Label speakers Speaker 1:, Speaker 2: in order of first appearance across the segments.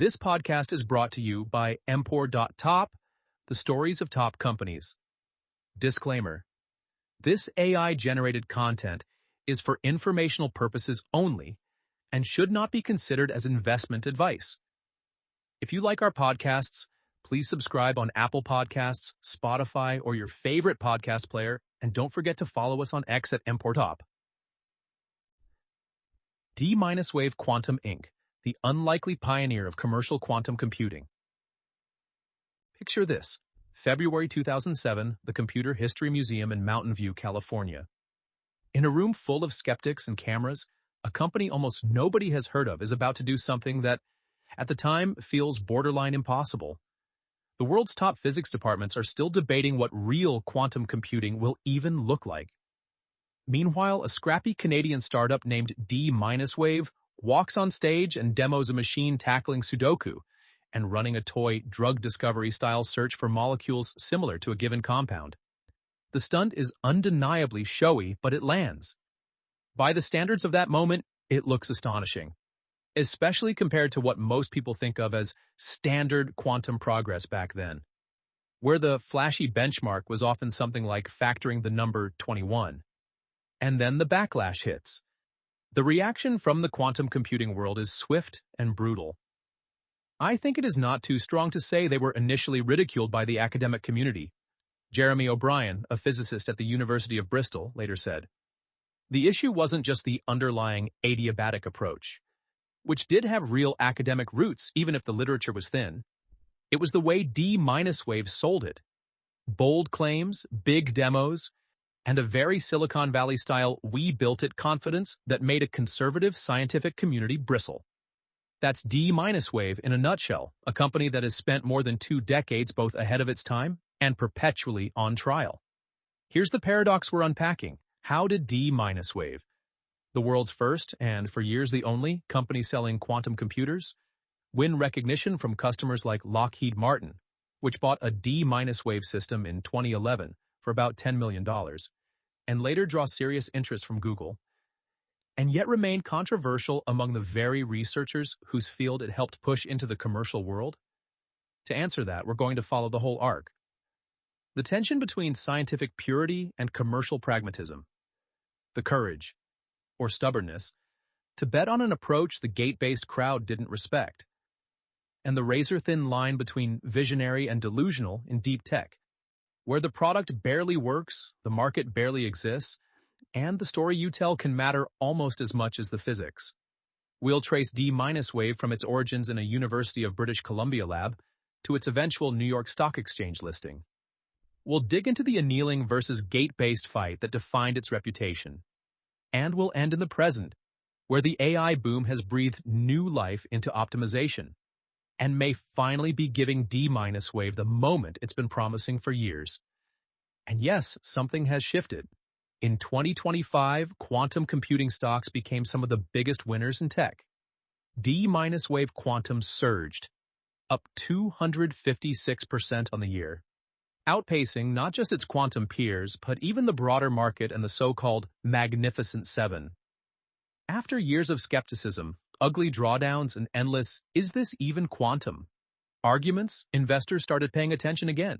Speaker 1: This podcast is brought to you by Empor.top, the stories of top companies. Disclaimer: this AI-generated content is for informational purposes only and should not be considered as investment advice. If you like our podcasts, please subscribe on Apple Podcasts, Spotify, or your favorite podcast player, and don't forget to follow us on X at Empor.top. D-Wave Quantum Inc., the unlikely pioneer of commercial quantum computing. Picture this: February 2007, the Computer History Museum in Mountain View, California. In a room full of skeptics and cameras, a company almost nobody has heard of is about to do something that, at the time, feels borderline impossible. The world's top physics departments are still debating what real quantum computing will even look like. Meanwhile, a scrappy Canadian startup named D-Wave walks on stage and demos a machine tackling Sudoku and running a toy drug discovery-style search for molecules similar to a given compound. The stunt is undeniably showy, but it lands. By the standards of that moment, it looks astonishing, especially compared to what most people think of as standard quantum progress back then, where the flashy benchmark was often something like factoring the number 21. And then the backlash hits. The reaction from the quantum computing world is swift and brutal. I think it is not too strong to say they were initially ridiculed by the academic community. Jeremy O'Brien, a physicist at the University of Bristol, later said, "The issue wasn't just the underlying adiabatic approach, which did have real academic roots even if the literature was thin. It was the way D-Wave sold it. Bold claims, big demos, and a very Silicon Valley-style we-built-it confidence that made a conservative scientific community bristle. That's D-Wave in a nutshell, a company that has spent more than 2 decades both ahead of its time and perpetually on trial. Here's the paradox we're unpacking. How did D-Wave, the world's first, and for years the only, company selling quantum computers, win recognition from customers like Lockheed Martin, which bought a D-Wave system in 2011 for about $10 million, and later draw serious interest from Google, and yet remain controversial among the very researchers whose field it helped push into the commercial world? To answer that, we're going to follow the whole arc. The tension between scientific purity and commercial pragmatism. The courage, or stubbornness, to bet on an approach the gate-based crowd didn't respect. And the razor-thin line between visionary and delusional in deep tech, where the product barely works, the market barely exists, and the story you tell can matter almost as much as the physics. We'll trace D-Wave from its origins in a University of British Columbia lab to its eventual New York Stock Exchange listing. We'll dig into the annealing versus gate-based fight that defined its reputation. And we'll end in the present, where the AI boom has breathed new life into optimization, and may finally be giving D-Wave the moment it's been promising for years. And yes, something has shifted. In 2025, quantum computing stocks became some of the biggest winners in tech. D-Wave Quantum surged, up 256% on the year, outpacing not just its quantum peers, but even the broader market and the so-called Magnificent Seven. After years of skepticism, ugly drawdowns, and endless "is this even quantum?" arguments, investors started paying attention again.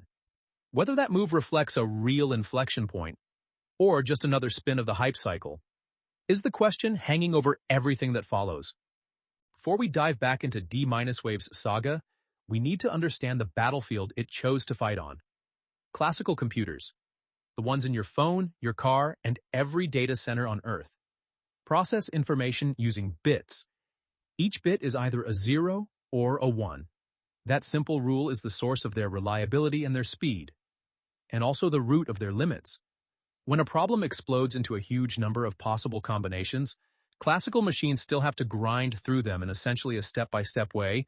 Speaker 1: Whether that move reflects a real inflection point, or just another spin of the hype cycle, is the question hanging over everything that follows. Before we dive back into D-Wave's saga, we need to understand the battlefield it chose to fight on. Classical computers, the ones in your phone, your car, and every data center on Earth, process information using bits. Each bit is either a 0 or a 1. That simple rule is the source of their reliability and their speed, and also the root of their limits. When a problem explodes into a huge number of possible combinations, classical machines still have to grind through them in essentially a step-by-step way,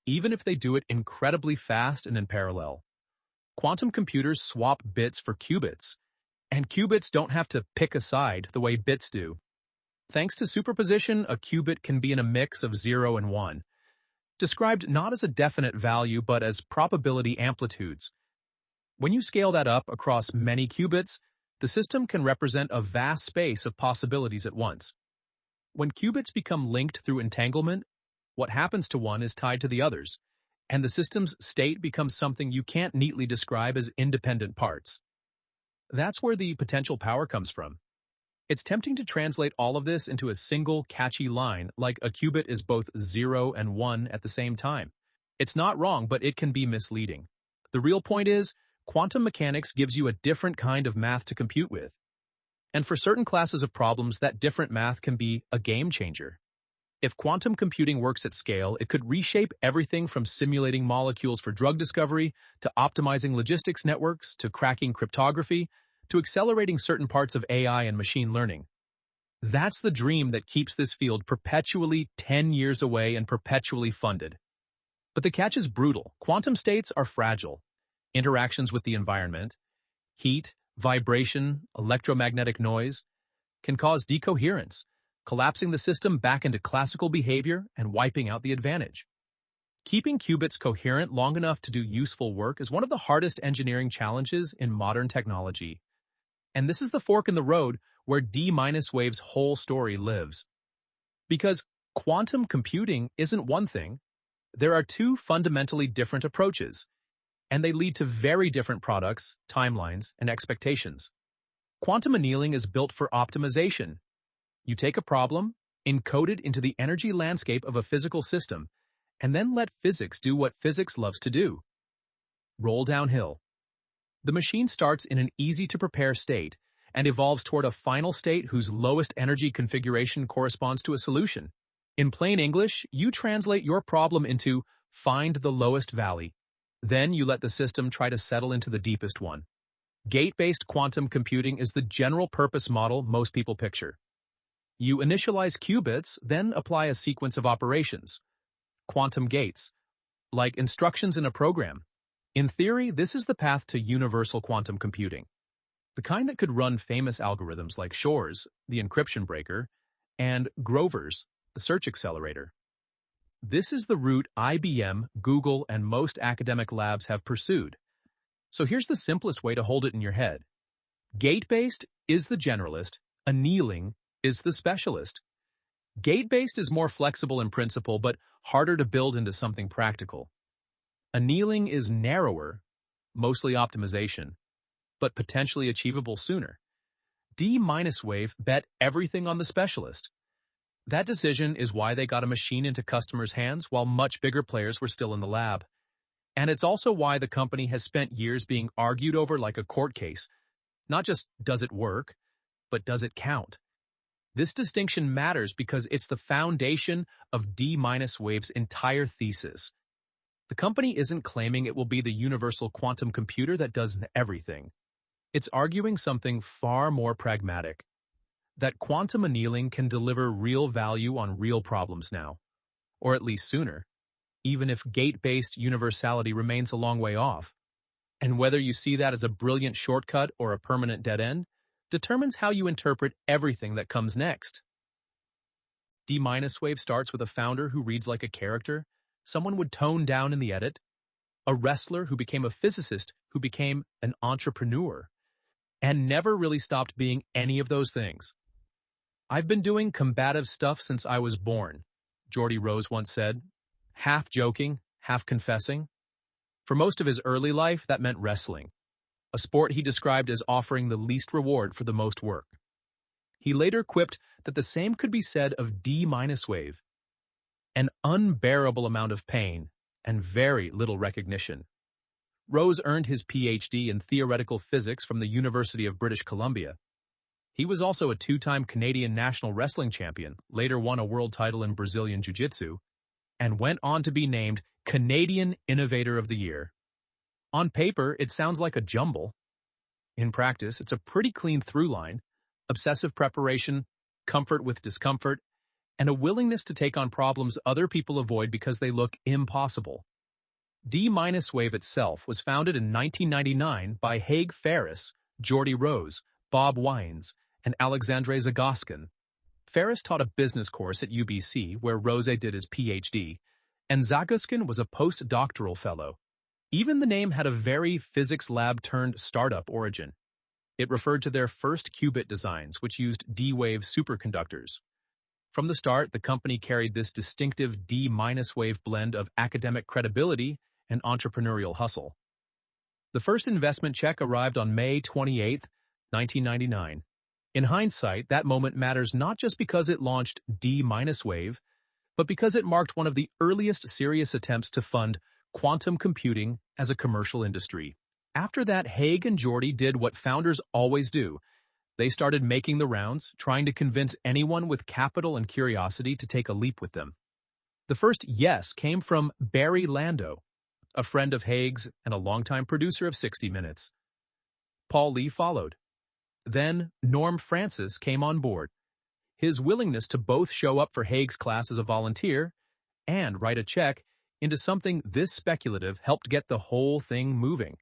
Speaker 1: even if they do it incredibly fast and in parallel. Quantum computers swap bits for qubits, and qubits don't have to pick a side the way bits do. Thanks to superposition, a qubit can be in a mix of 0 and 1, described not as a definite value but as probability amplitudes. When you scale that up across many qubits, the system can represent a vast space of possibilities at once. When qubits become linked through entanglement, What happens to one is tied to the others, and the system's state becomes something you can't neatly describe as independent parts. That's where the potential power comes from. It's tempting to translate all of this into a single, catchy line, like a qubit is both 0 and 1 at the same time. It's not wrong, but it can be misleading. The real point is, quantum mechanics gives you a different kind of math to compute with. And for certain classes of problems, that different math can be a game changer. If quantum computing works at scale, it could reshape everything from simulating molecules for drug discovery, to optimizing logistics networks, to cracking cryptography, to accelerating certain parts of AI and machine learning. That's the dream that keeps this field perpetually 10 years away and perpetually funded. But the catch is brutal. Quantum states are fragile. Interactions with the environment, heat, vibration, electromagnetic noise, can cause decoherence, collapsing the system back into classical behavior and wiping out the advantage. Keeping qubits coherent long enough to do useful work is one of the hardest engineering challenges in modern technology. And this is the fork in the road where D-wave's whole story lives. Because quantum computing isn't one thing, there are two fundamentally different approaches, and they lead to very different products, timelines, and expectations. Quantum annealing is built for optimization. You take a problem, encode it into the energy landscape of a physical system, and then let physics do what physics loves to do. Roll downhill. The machine starts in an easy-to-prepare state and evolves toward a final state whose lowest energy configuration corresponds to a solution. In plain English, you translate your problem into find the lowest valley. Then you let the system try to settle into the deepest one. Gate-based quantum computing is the general-purpose model most people picture. You initialize qubits, then apply a sequence of operations. Quantum gates, like instructions in a program. In theory, this is the path to universal quantum computing, the kind that could run famous algorithms like Shor's, the encryption breaker, and Grover's, the search accelerator. This is the route IBM, Google, and most academic labs have pursued. So here's the simplest way to hold it in your head. Gate-based is the generalist, annealing is the specialist. Gate-based is more flexible in principle but harder to build into something practical. Annealing is narrower, mostly optimization, but potentially achievable sooner. D-wave bet everything on the specialist. That decision is why they got a machine into customers' hands while much bigger players were still in the lab. And it's also why the company has spent years being argued over like a court case. Not just does it work, but does it count? This distinction matters because it's the foundation of D-wave's entire thesis. The company isn't claiming it will be the universal quantum computer that does everything. It's arguing something far more pragmatic. That quantum annealing can deliver real value on real problems now. Or at least sooner. Even if gate-based universality remains a long way off. And whether you see that as a brilliant shortcut or a permanent dead end, determines how you interpret everything that comes next. D-wave starts with a founder who reads like a character someone would tone down in the edit, a wrestler who became a physicist who became an entrepreneur, and never really stopped being any of those things. I've been doing combative stuff since I was born, Geordie Rose once said, half joking, half confessing. For most of his early life, that meant wrestling, a sport he described as offering the least reward for the most work. He later quipped that the same could be said of D-wave. An unbearable amount of pain and very little recognition. Rose earned his PhD in theoretical physics from the University of British Columbia. He was also a two-time Canadian national wrestling champion, later won a world title in Brazilian Jiu-Jitsu, and went on to be named Canadian Innovator of the Year. On paper, it sounds like a jumble. In practice, it's a pretty clean through line: obsessive preparation, comfort with discomfort, and a willingness to take on problems other people avoid because they look impossible. D-wave itself was founded in 1999 by Haig Ferris, Geordie Rose, Bob Wines, and Alexandre Zagoskin. Ferris taught a business course at UBC where Rose did his PhD, and Zagoskin was a postdoctoral fellow. Even the name had a very physics lab-turned-startup origin. It referred to their first qubit designs, which used D-wave superconductors. From the start, the company carried this distinctive D-wave blend of academic credibility and entrepreneurial hustle. The first investment check arrived on May 28, 1999. In hindsight, that moment matters not just because it launched D-wave, but because it marked one of the earliest serious attempts to fund quantum computing as a commercial industry. After that, Haig and Geordi did what founders always do. They started making the rounds, trying to convince anyone with capital and curiosity to take a leap with them. The first yes came from Barry Lando, a friend of Haig's and a longtime producer of 60 Minutes. Paul Lee followed. Then Norm Francis came on board. His willingness to both show up for Haig's class as a volunteer and write a check into something this speculative helped get the whole thing moving.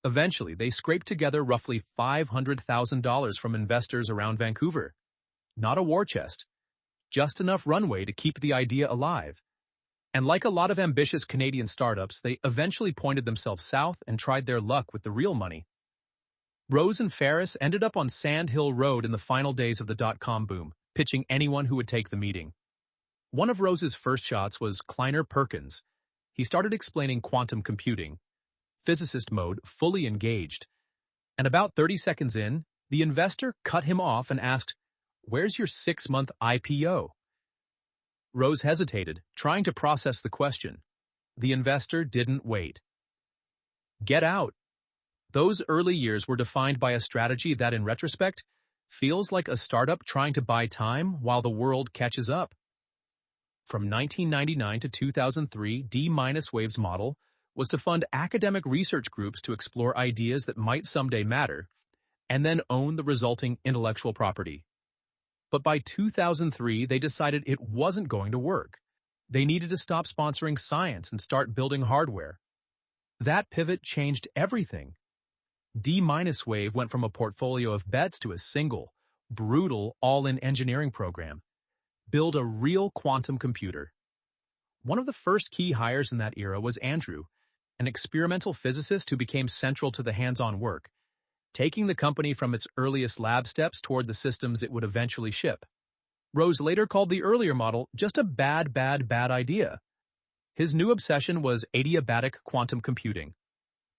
Speaker 1: Eventually, they scraped together roughly $500,000 from investors around Vancouver. Not a war chest, just enough runway to keep the idea alive. And like a lot of ambitious Canadian startups, they eventually pointed themselves south and tried their luck with the real money. Rose and Ferris ended up on Sand Hill Road in the final days of the dot-com boom, pitching anyone who would take the meeting. One of Rose's first shots was Kleiner Perkins. He started explaining quantum computing, physicist mode, fully engaged. And about 30 seconds in, the investor cut him off and asked, "Where's your 6-month IPO?" Rose hesitated, trying to process the question. The investor didn't wait. Get out. Those early years were defined by a strategy that, in retrospect, feels like a startup trying to buy time while the world catches up. From 1999 to 2003, D-Wave's model was to fund academic research groups to explore ideas that might someday matter, and then own the resulting intellectual property. But by 2003, they decided it wasn't going to work. They needed to stop sponsoring science and start building hardware. That pivot changed everything. D-Wave went from a portfolio of bets to a single, brutal, all-in engineering program. Build a real quantum computer. One of the first key hires in that era was Andrew, an experimental physicist who became central to the hands-on work, taking the company from its earliest lab steps toward the systems it would eventually ship. Rose later called the earlier model just a bad idea. His new obsession was adiabatic quantum computing,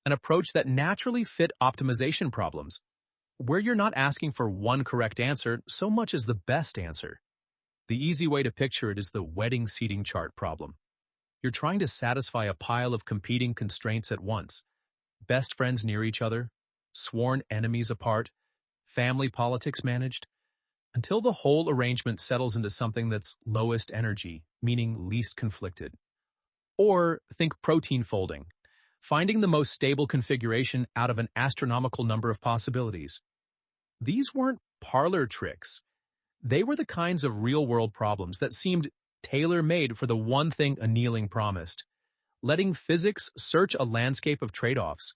Speaker 1: an approach that naturally fit optimization problems, where you're not asking for one correct answer so much as the best answer. The easy way to picture it is the wedding seating chart problem. You're trying to satisfy a pile of competing constraints at once. Best friends near each other, sworn enemies apart, family politics managed, until the whole arrangement settles into something that's lowest energy, meaning least conflicted. Or think protein folding, finding the most stable configuration out of an astronomical number of possibilities. These weren't parlor tricks. They were the kinds of real-world problems that seemed tailor-made for the one thing annealing promised, letting physics search a landscape of trade-offs.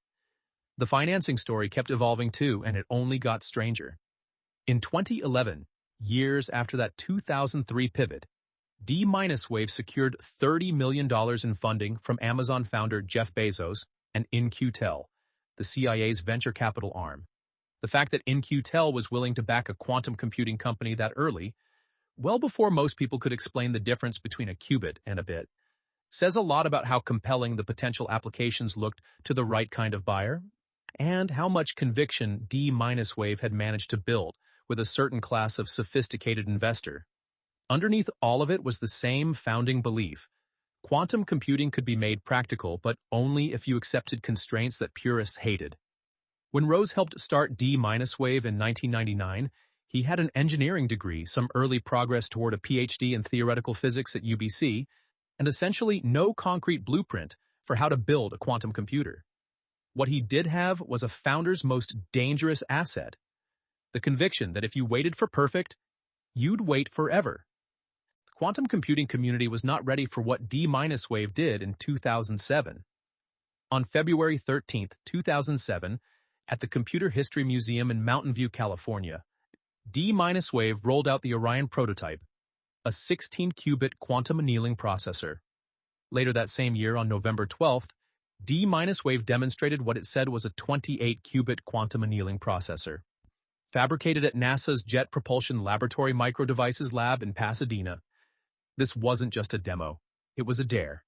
Speaker 1: The financing story kept evolving too, and it only got stranger. In 2011, years after that 2003 pivot, D-Wave secured $30 million in funding from Amazon founder Jeff Bezos and In-Q-Tel, the CIA's venture capital arm. The fact that In-Q-Tel was willing to back a quantum computing company that early, well before most people could explain the difference between a qubit and a bit, says a lot about how compelling the potential applications looked to the right kind of buyer, and how much conviction D-Wave had managed to build with a certain class of sophisticated investor. Underneath all of it was the same founding belief. Quantum computing could be made practical, but only if you accepted constraints that purists hated. When Rose helped start D-Wave in 1999, he had an engineering degree, some early progress toward a PhD in theoretical physics at UBC, and essentially no concrete blueprint for how to build a quantum computer. What he did have was a founder's most dangerous asset, the conviction that if you waited for perfect, you'd wait forever. The quantum computing community was not ready for what D-Wave did in 2007. On February 13, 2007, at the Computer History Museum in Mountain View, California, D-Wave rolled out the Orion prototype, a 16-qubit quantum annealing processor. Later that same year, on November 12th, D-Wave demonstrated what it said was a 28-qubit quantum annealing processor. fabricated at NASA's Jet Propulsion Laboratory Microdevices Lab in Pasadena. This wasn't just a demo. It was a dare.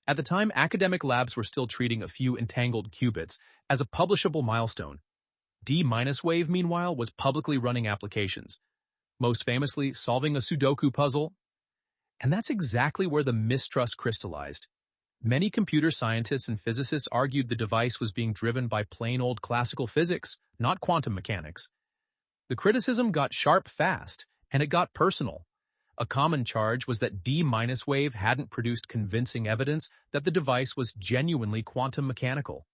Speaker 1: At the time, academic labs were still treating a few entangled qubits as a publishable milestone. D-wave, meanwhile, was publicly running applications, most famously solving a Sudoku puzzle. And that's exactly where the mistrust crystallized. Many computer scientists and physicists argued the device was being driven by plain old classical physics, not quantum mechanics. The criticism got sharp fast, and it got personal. A common charge was that D-wave hadn't produced convincing evidence that the device was genuinely quantum mechanical.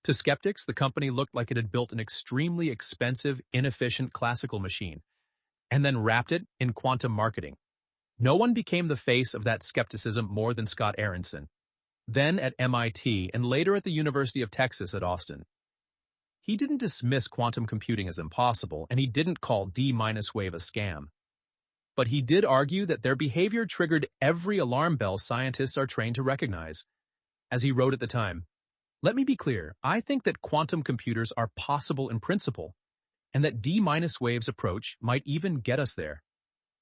Speaker 1: To skeptics, the company looked like it had built an extremely expensive, inefficient classical machine, and then wrapped it in quantum marketing. No one became the face of that skepticism more than Scott Aronson, then at MIT and later at the University of Texas at Austin. He didn't dismiss quantum computing as impossible, and he didn't call D-wave a scam. But he did argue that their behavior triggered every alarm bell scientists are trained to recognize. As he wrote at the time, "Let me be clear, I think that quantum computers are possible in principle, and that D-wave's approach might even get us there.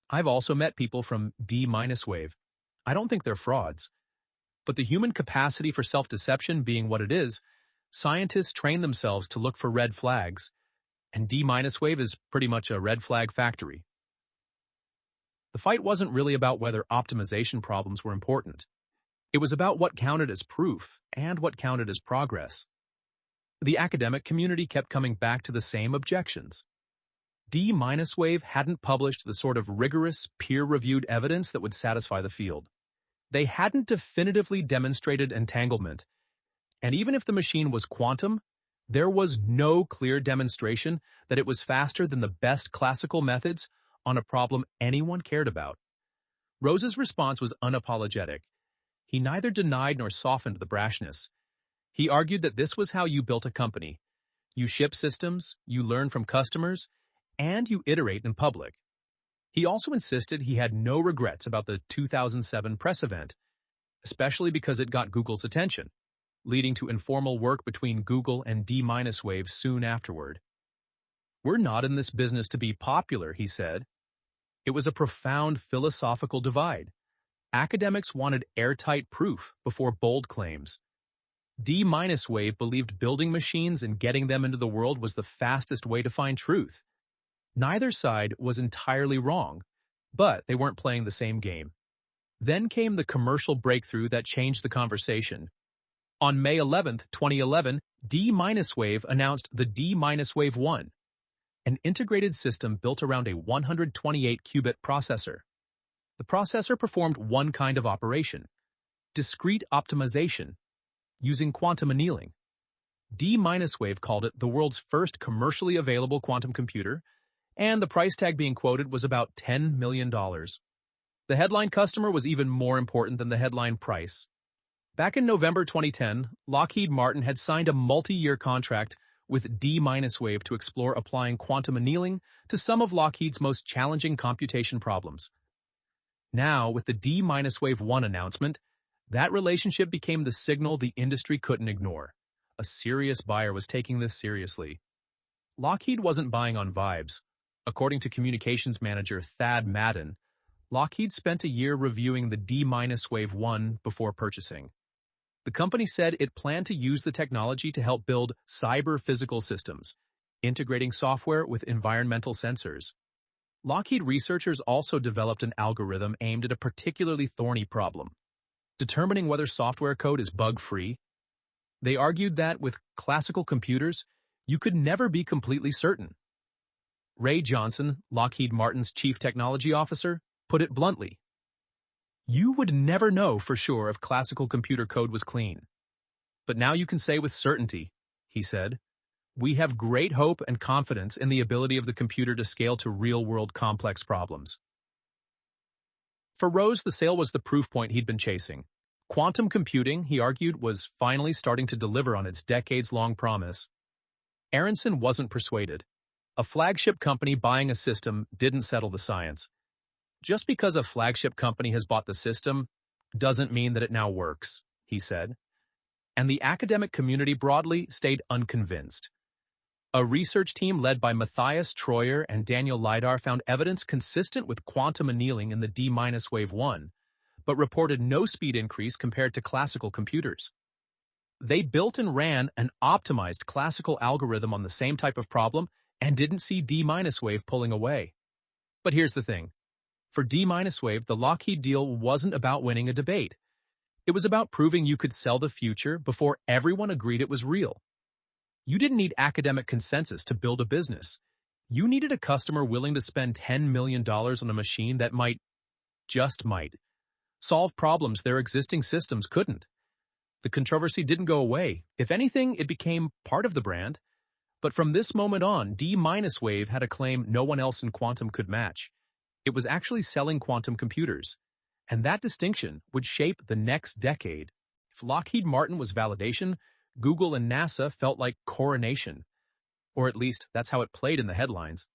Speaker 1: I've also met people from D-wave. I don't think they're frauds. But the human capacity for self-deception being what it is, scientists train themselves to look for red flags, and D-wave is pretty much a red flag factory." The fight wasn't really about whether optimization problems were important. It was about what counted as proof and what counted as progress. The academic community kept coming back to the same objections. D-wave hadn't published the sort of rigorous, peer-reviewed evidence that would satisfy the field. They hadn't definitively demonstrated entanglement. And even if the machine was quantum, there was no clear demonstration that it was faster than the best classical methods on a problem anyone cared about. Rose's response was unapologetic. He neither denied nor softened the brashness. He argued that this was how you built a company. You ship systems, you learn from customers, and you iterate in public. He also insisted he had no regrets about the 2007 press event, especially because it got Google's attention, leading to informal work between Google and D-wave soon afterward. "We're not in this business to be popular," he said. It was a profound philosophical divide. Academics wanted airtight proof before bold claims. D-wave believed building machines and getting them into the world was the fastest way to find truth. Neither side was entirely wrong, but they weren't playing the same game. Then came the commercial breakthrough that changed the conversation. On May 11, 2011, D-wave announced the D-wave 1, an integrated system built around a 128-qubit processor. The processor performed one kind of operation, discrete optimization, using quantum annealing. D-wave called it the world's first commercially available quantum computer, and the price tag being quoted was about $10 million. The headline customer was even more important than the headline price. Back in November 2010, Lockheed Martin had signed a multi-year contract with D-wave to explore applying quantum annealing to some of Lockheed's most challenging computation problems. Now, with the D-wave 1 announcement, that relationship became the signal the industry couldn't ignore. A serious buyer was taking this seriously. Lockheed wasn't buying on vibes. According to communications manager Thad Madden, Lockheed spent a year reviewing the D-wave 1 before purchasing. The company said it planned to use the technology to help build cyber-physical systems, integrating software with environmental sensors. Lockheed researchers also developed an algorithm aimed at a particularly thorny problem, determining whether software code is bug-free. They argued that with classical computers, you could never be completely certain. Ray Johnson, Lockheed Martin's chief technology officer, put it bluntly. "You would never know for sure if classical computer code was clean. But now you can say with certainty," he said, "we have great hope and confidence in the ability of the computer to scale to real-world complex problems." For Rose, the sale was the proof point he'd been chasing. Quantum computing, he argued, was finally starting to deliver on its decades-long promise. Aronson wasn't persuaded. A flagship company buying a system didn't settle the science. Just because a flagship company has bought the system doesn't mean that it now works, he said. And the academic community broadly stayed unconvinced. A research team led by Matthias Troyer and Daniel Lidar found evidence consistent with quantum annealing in the D-wave 1, but reported no speed increase compared to classical computers. They built and ran an optimized classical algorithm on the same type of problem and didn't see D-wave pulling away. But here's the thing. For D-wave, the Lockheed deal wasn't about winning a debate. It was about proving you could sell the future before everyone agreed it was real. You didn't need academic consensus to build a business. You needed a customer willing to spend $10 million on a machine that might, solve problems their existing systems couldn't. The controversy didn't go away. If anything, it became part of the brand. But from this moment on, D-wave had a claim no one else in quantum could match. It was actually selling quantum computers. And that distinction would shape the next decade. If Lockheed Martin was validation, Google and NASA felt like coronation. Or at least, that's how it played in the headlines.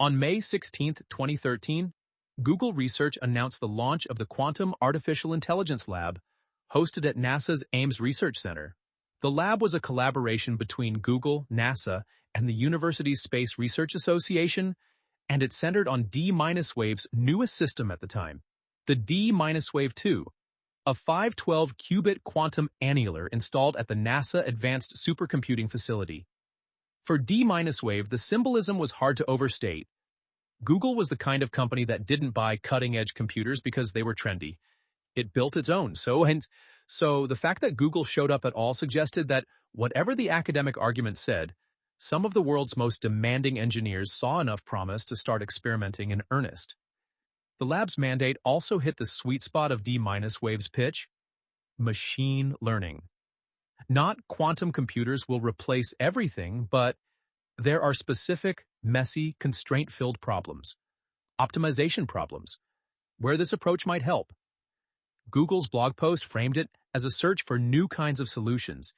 Speaker 1: On May 16, 2013, Google Research announced the launch of the Quantum Artificial Intelligence Lab, hosted at NASA's Ames Research Center. The lab was a collaboration between Google, NASA, and the university's Space Research Association, and it centered on D-wave's newest system at the time, the D-wave 2, a 512 qubit quantum annealer installed at the NASA Advanced Supercomputing Facility. For D-wave, the symbolism was hard to overstate. Google was the kind of company that didn't buy cutting-edge computers because they were trendy. It built its own, so the fact that Google showed up at all suggested that, whatever the academic argument said, some of the world's most demanding engineers saw enough promise to start experimenting in earnest. The lab's mandate also hit the sweet spot of D-wave's pitch: machine learning. Not quantum computers will replace everything, but there are specific, messy, constraint-filled problems, optimization problems, where this approach might help. Google's blog post framed it as a search for new kinds of solutions,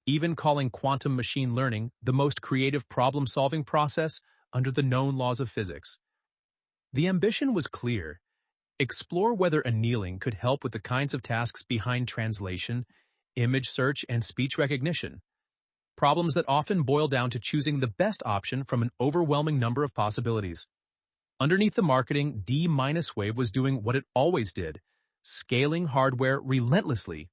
Speaker 1: even calling quantum machine learning the most creative problem-solving process under the known laws of physics. The ambition was clear: explore whether annealing could help with the kinds of tasks behind translation, image search, and speech recognition, problems that often boil down to choosing the best option from an overwhelming number of possibilities. Underneath the marketing, D-wave was doing what it always did: scaling hardware relentlessly.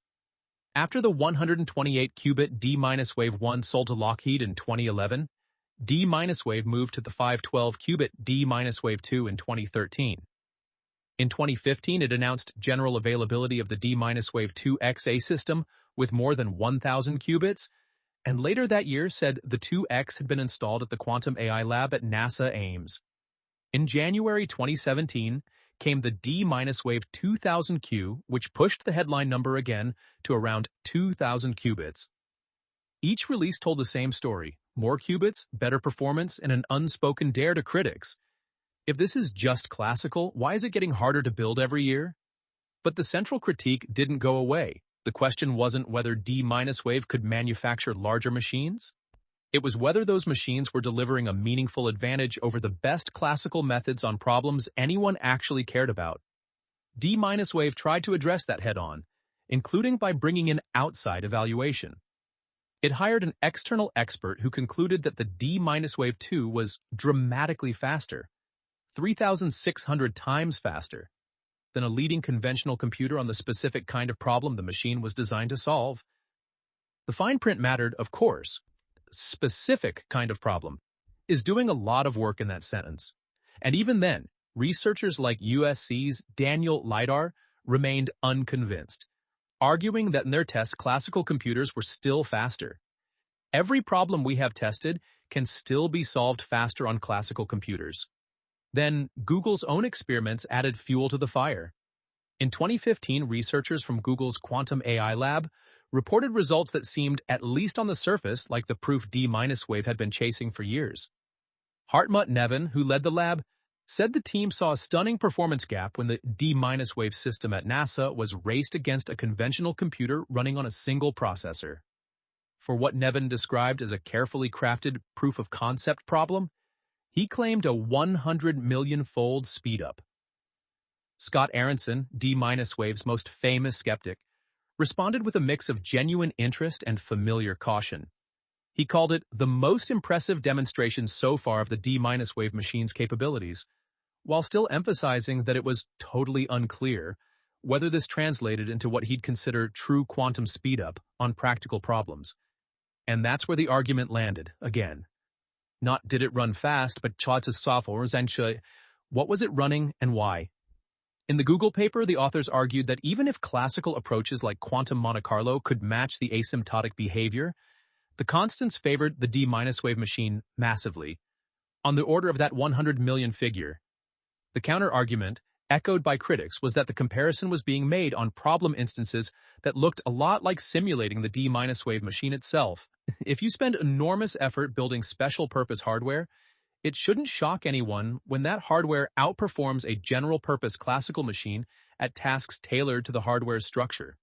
Speaker 1: After the 128-qubit D-wave 1 sold to Lockheed in 2011, D-wave moved to the 512-qubit D-wave 2 in 2013. In 2015, it announced general availability of the D-wave 2XA system with more than 1,000 qubits, and later that year said the 2X had been installed at the Quantum AI Lab at NASA Ames. In January 2017, came the D-wave 2000Q, which pushed the headline number again to around 2,000 qubits. Each release told the same story: more qubits, better performance, and an unspoken dare to critics. If this is just classical, why is it getting harder to build every year? But the central critique didn't go away. The question wasn't whether D-wave could manufacture larger machines. It was whether those machines were delivering a meaningful advantage over the best classical methods on problems anyone actually cared about. D-wave tried to address that head-on, including by bringing in outside evaluation. It hired an external expert who concluded that the D-wave 2 was dramatically faster, 3,600 times faster, than a leading conventional computer on the specific kind of problem the machine was designed to solve. The fine print mattered, of course. Specific kind of problem is doing a lot of work in that sentence. And even then, researchers like USC's Daniel Lidar remained unconvinced, arguing that in their tests classical computers were still faster. Every problem we have tested can still be solved faster on classical computers. Then, Google's own experiments added fuel to the fire. In 2015, researchers from Google's Quantum AI Lab reported results that seemed, at least on the surface, like the proof D-wave had been chasing for years. Hartmut Neven, who led the lab, said the team saw a stunning performance gap when the D-wave system at NASA was raced against a conventional computer running on a single processor. For what Neven described as a carefully crafted proof-of-concept problem, he claimed a 100 million-fold speedup. Scott Aronson, D-wave's most famous skeptic, responded with a mix of genuine interest and familiar caution. He called it the most impressive demonstration so far of the D-wave machine's capabilities, while still emphasizing that it was totally unclear whether this translated into what he'd consider true quantum speedup on practical problems. And that's where the argument landed, again. Not did it run fast, but what was it running and why? In the Google paper, the authors argued that even if classical approaches like quantum Monte Carlo could match the asymptotic behavior, the constants favored the D-wave machine massively, on the order of that 100 million figure. The counter-argument, echoed by critics, was that the comparison was being made on problem instances that looked a lot like simulating the D-wave machine itself. If you spend enormous effort building special-purpose hardware, it shouldn't shock anyone when that hardware outperforms a general-purpose classical machine at tasks tailored to the hardware's structure.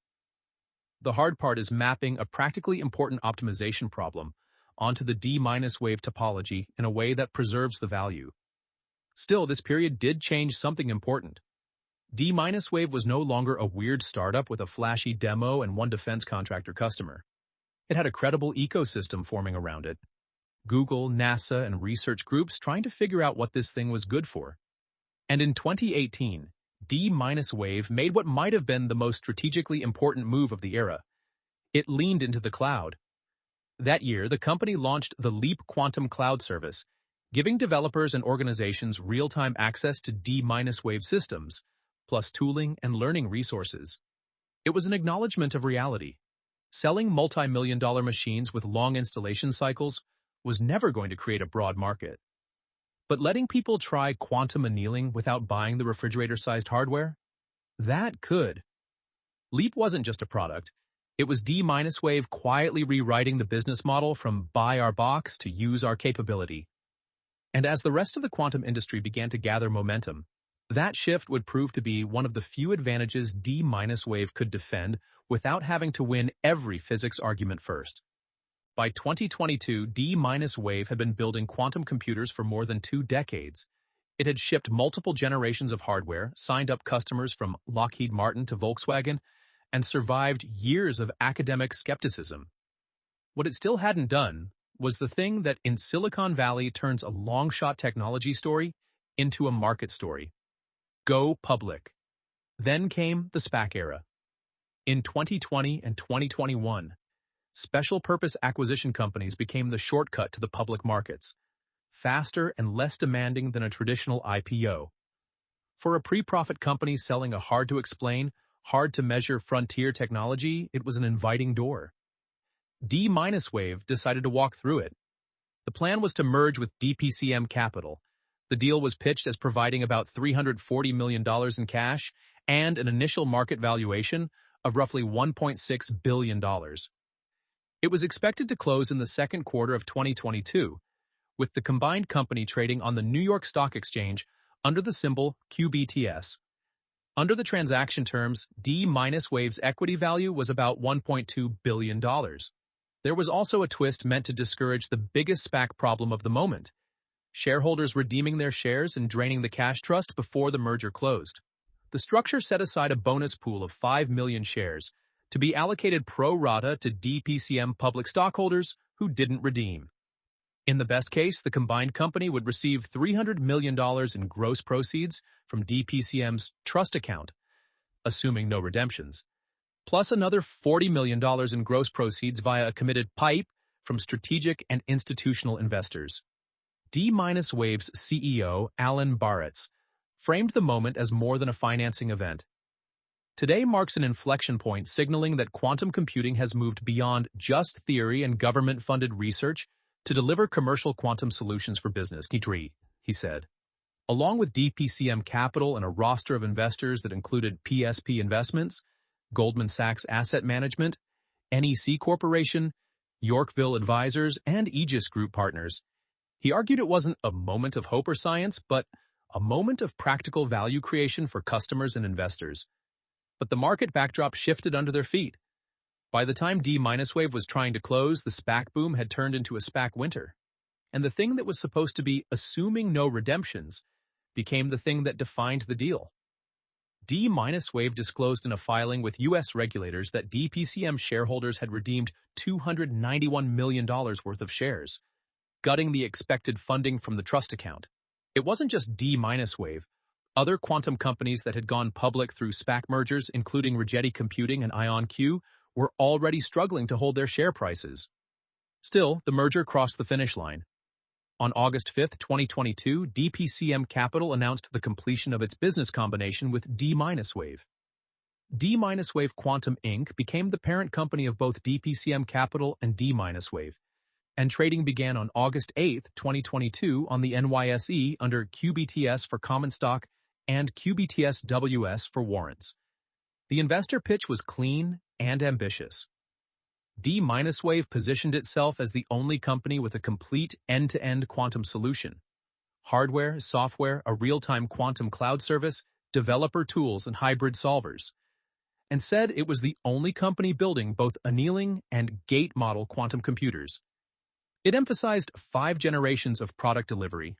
Speaker 1: The hard part is mapping a practically important optimization problem onto the D-wave topology in a way that preserves the value. Still, this period did change something important. D-wave was no longer a weird startup with a flashy demo and one defense contractor customer. It had a credible ecosystem forming around it. Google, NASA, and research groups trying to figure out what this thing was good for. And in 2018, D-wave made what might have been the most strategically important move of the era. It leaned into the cloud. That year, the company launched the Leap Quantum Cloud Service, giving developers and organizations real-time access to D-wave systems, plus tooling and learning resources. It was an acknowledgement of reality. Selling multi-million-dollar machines with long installation cycles was never going to create a broad market. But letting people try quantum annealing without buying the refrigerator-sized hardware? That could. Leap wasn't just a product. It was D-wave quietly rewriting the business model from buy our box to use our capability. And as the rest of the quantum industry began to gather momentum, that shift would prove to be one of the few advantages D-wave could defend without having to win every physics argument first. By 2022, D-wave had been building quantum computers for more than 2 decades. It had shipped multiple generations of hardware, signed up customers from Lockheed Martin to Volkswagen, and survived years of academic skepticism. What it still hadn't done was the thing that in Silicon Valley turns a long-shot technology story into a market story. Go public. Then came the SPAC era. In 2020 and 2021, special-purpose acquisition companies became the shortcut to the public markets, faster and less demanding than a traditional IPO. For a pre-profit company selling a hard-to-explain, hard-to-measure frontier technology, it was an inviting door. D-wave decided to walk through it. The plan was to merge with DPCM Capital. The deal was pitched as providing about $340 million in cash and an initial market valuation of roughly $1.6 billion. It was expected to close in the second quarter of 2022, with the combined company trading on the New York Stock Exchange under the symbol QBTS. Under the transaction terms, D-wave's equity value was about $1.2 billion. There was also a twist meant to discourage the biggest SPAC problem of the moment: shareholders redeeming their shares and draining the cash trust before the merger closed. The structure set aside a bonus pool of 5 million shares to be allocated pro rata to DPCM public stockholders who didn't redeem. In the best case, the combined company would receive $300 million in gross proceeds from DPCM's trust account, assuming no redemptions, plus another $40 million in gross proceeds via a committed PIPE from strategic and institutional investors. D-wave's CEO, Alan Baratz, framed the moment as more than a financing event. Today marks an inflection point signaling that quantum computing has moved beyond just theory and government-funded research to deliver commercial quantum solutions for business, he said. Along with DPCM Capital and a roster of investors that included PSP Investments, Goldman Sachs Asset Management, NEC Corporation, Yorkville Advisors, and Aegis Group Partners, he argued it wasn't a moment of hope or science, but a moment of practical value creation for customers and investors. But the market backdrop shifted under their feet. By the time D-wave was trying to close, the SPAC boom had turned into a SPAC winter. And the thing that was supposed to be assuming no redemptions became the thing that defined the deal. D-wave disclosed in a filing with U.S. regulators that DPCM shareholders had redeemed $291 million worth of shares, gutting the expected funding from the trust account. It wasn't just D-Wave. Other quantum companies that had gone public through SPAC mergers, including Rigetti Computing and IonQ, were already struggling to hold their share prices. Still, the merger crossed the finish line. On August 5, 2022, DPCM Capital announced the completion of its business combination with D-Wave. D-Wave Quantum Inc. became the parent company of both DPCM Capital and D-Wave, and trading began on August 8, 2022 on the NYSE under QBTS for common stock and QBTS-WS for warrants. The investor pitch was clean and ambitious. D-Wave positioned itself as the only company with a complete end-to-end quantum solution: hardware, software, a real-time quantum cloud service, developer tools, and hybrid solvers, and said it was the only company building both annealing and gate model quantum computers. It emphasized 5 generations of product delivery,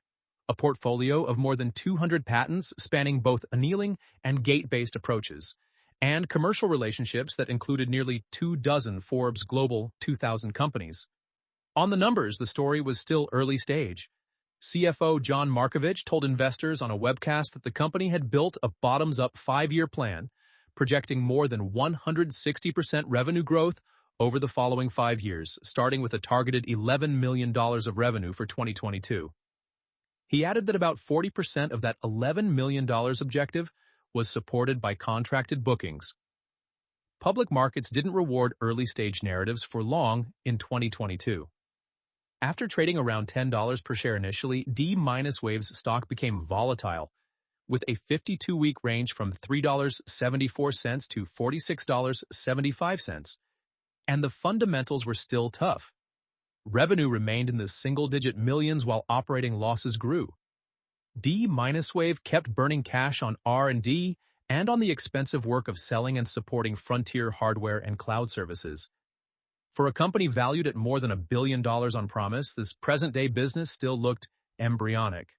Speaker 1: a portfolio of more than 200 patents spanning both annealing and gate-based approaches, and commercial relationships that included nearly 24 Forbes Global 2000 companies. On the numbers, the story was still early stage. CFO John Markovich told investors on a webcast that the company had built a bottoms-up 5-year plan, projecting more than 160% revenue growth over the following 5 years, starting with a targeted $11 million of revenue for 2022. He added that about 40% of that $11 million objective was supported by contracted bookings. Public markets didn't reward early-stage narratives for long in 2022. After trading around $10 per share initially, D-Wave's stock became volatile, with a 52-week range from $3.74 to $46.75, and the fundamentals were still tough. Revenue remained in the single-digit millions while operating losses grew. D-Wave kept burning cash on R&D and on the expensive work of selling and supporting frontier hardware and cloud services. For a company valued at more than $1 billion on promise, this present-day business still looked embryonic.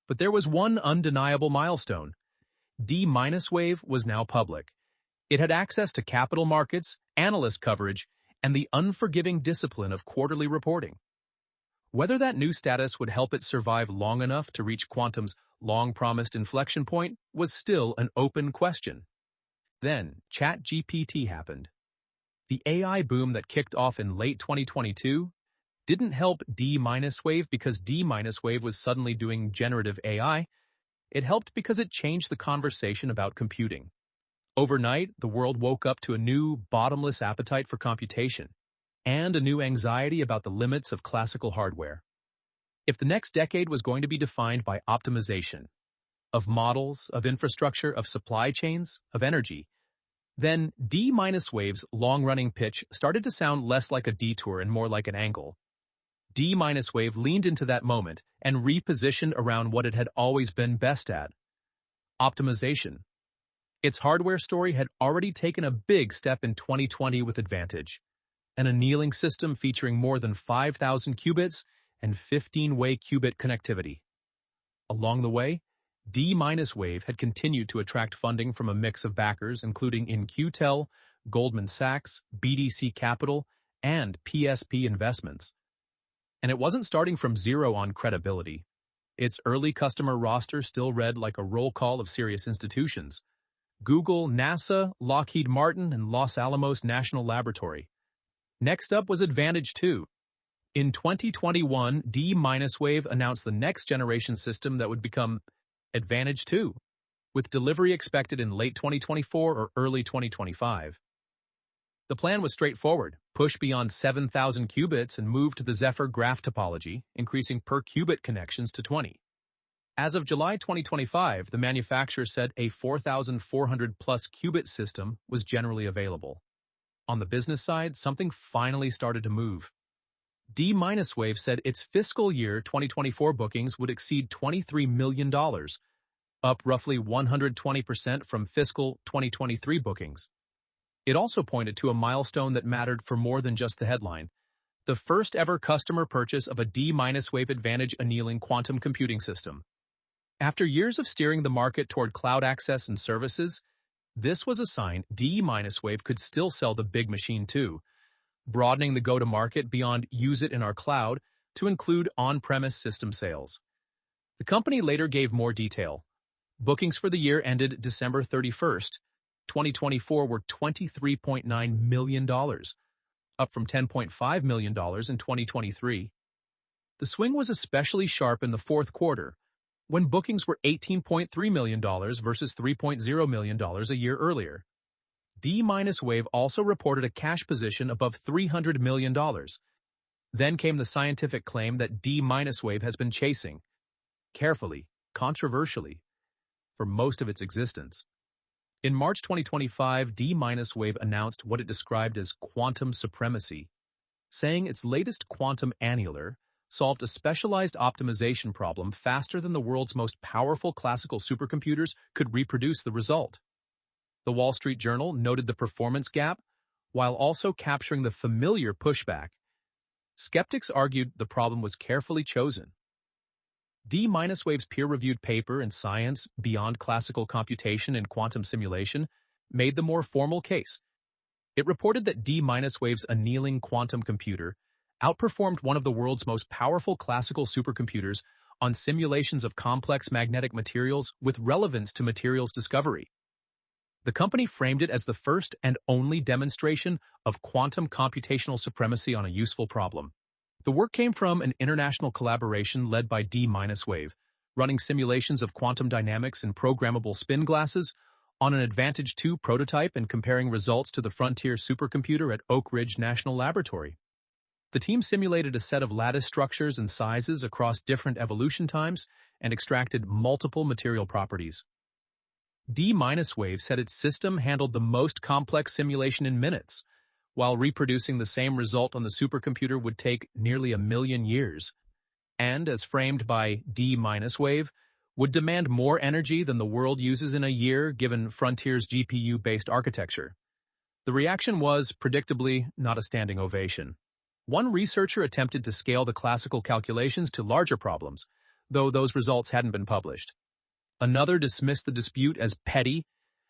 Speaker 1: But there was one undeniable milestone. D-Wave was now public. It had access to capital markets, analyst coverage, and the unforgiving discipline of quarterly reporting. Whether that new status would help it survive long enough to reach quantum's long-promised inflection point was still an open question. Then, ChatGPT happened. The AI boom that kicked off in late 2022 didn't help D-Wave because D-Wave was suddenly doing generative AI. It helped because it changed the conversation about computing. Overnight, the world woke up to a new, bottomless appetite for computation, and a new anxiety about the limits of classical hardware. If the next decade was going to be defined by optimization, of models, of infrastructure, of supply chains, of energy, then D-Wave's long-running pitch started to sound less like a detour and more like an angle. D-Wave leaned into that moment and repositioned around what it had always been best at: optimization. Its hardware story had already taken a big step in 2020 with Advantage, an annealing system featuring more than 5,000 qubits and 15-way qubit connectivity. Along the way, D-Wave had continued to attract funding from a mix of backers including In-Q-Tel, Goldman Sachs, BDC Capital, and PSP Investments. And it wasn't starting from zero on credibility. Its early customer roster still read like a roll call of serious institutions: Google, NASA, Lockheed Martin, and Los Alamos National Laboratory. Next up was Advantage 2. In 2021, D-Wave announced the next-generation system that would become Advantage 2, with delivery expected in late 2024 or early 2025. The plan was straightforward: push beyond 7,000 qubits and move to the Zephyr graph topology, increasing per-qubit connections to 20. As of July 2025, the manufacturer said a 4,400-plus qubit system was generally available. On the business side, something finally started to move. D-Wave said its fiscal year 2024 bookings would exceed $23 million, up roughly 120% from fiscal 2023 bookings. It also pointed to a milestone that mattered for more than just the headline: the first-ever customer purchase of a D-Wave Advantage annealing quantum computing system. After years of steering the market toward cloud access and services, this was a sign D-Wave could still sell the big machine too, broadening the go-to-market beyond use it in our cloud to include on-premise system sales. The company later gave more detail. Bookings for the year ended December 31st, 2024 were $23.9 million, up from $10.5 million in 2023. The swing was especially sharp in the fourth quarter, when bookings were $18.3 million versus $3.0 million a year earlier. D-Wave also reported a cash position above $300 million. Then came the scientific claim that D-Wave has been chasing, carefully, controversially, for most of its existence. In March 2025, D-Wave announced what it described as quantum supremacy, saying its latest quantum annealer solved a specialized optimization problem faster than the world's most powerful classical supercomputers could reproduce the result. The Wall Street Journal noted the performance gap, while also capturing the familiar pushback. Skeptics argued the problem was carefully chosen. D-Wave's peer-reviewed paper in Science Beyond Classical Computation in Quantum Simulation made the more formal case. It reported that D-Wave's annealing quantum computer outperformed one of the world's most powerful classical supercomputers on simulations of complex magnetic materials with relevance to materials discovery. The company framed it as the first and only demonstration of quantum computational supremacy on a useful problem. The work came from an international collaboration led by D-Wave, running simulations of quantum dynamics in programmable spin glasses on an Advantage 2 prototype and comparing results to the Frontier supercomputer at Oak Ridge National Laboratory. The team simulated a set of lattice structures and sizes across different evolution times and extracted multiple material properties. D-Wave said its system handled the most complex simulation in minutes, while reproducing the same result on the supercomputer would take nearly 1 million years, and, as framed by D-Wave, would demand more energy than the world uses in a year given Frontier's GPU-based architecture. The reaction was, predictably, not a standing ovation. One researcher attempted to scale the classical calculations to larger problems, though those results hadn't been published. Another dismissed the dispute as petty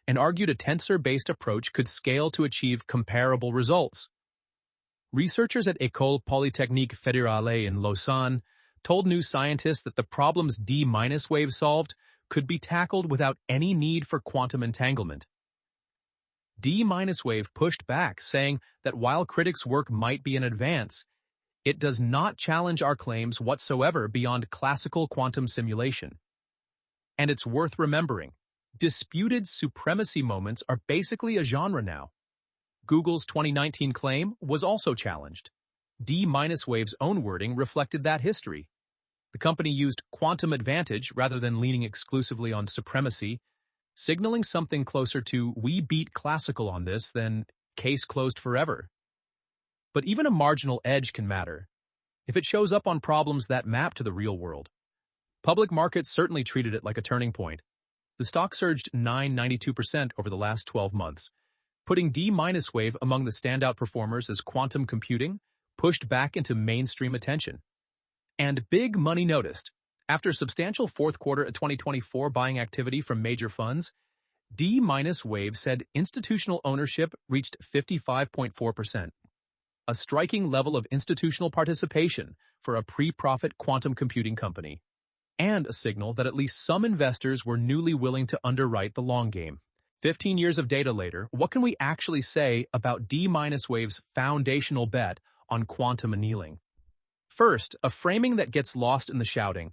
Speaker 1: and argued a tensor-based approach could scale to achieve comparable results. Researchers at École Polytechnique Fédérale in Lausanne told New Scientist that the problems D-Wave solved could be tackled without any need for quantum entanglement. D-Wave pushed back, saying that while critics' work might be an advance, it does not challenge our claims whatsoever beyond classical quantum simulation. And it's worth remembering, disputed supremacy moments are basically a genre now. Google's 2019 claim was also challenged. D-Wave's own wording reflected that history. The company used quantum advantage rather than leaning exclusively on supremacy, signaling something closer to "we beat classical on this" than "case closed forever." But even a marginal edge can matter, if it shows up on problems that map to the real world. Public markets certainly treated it like a turning point. The stock surged 992% over the last 12 months, putting D-Wave among the standout performers as quantum computing pushed back into mainstream attention. And big money noticed. After substantial fourth quarter of 2024 buying activity from major funds, D-Wave said institutional ownership reached 55.4%, a striking level of institutional participation for a pre-profit quantum computing company, and a signal that at least some investors were newly willing to underwrite the long game. 15 years of data later, what can we actually say about D-Wave's foundational bet on quantum annealing? First, a framing that gets lost in the shouting.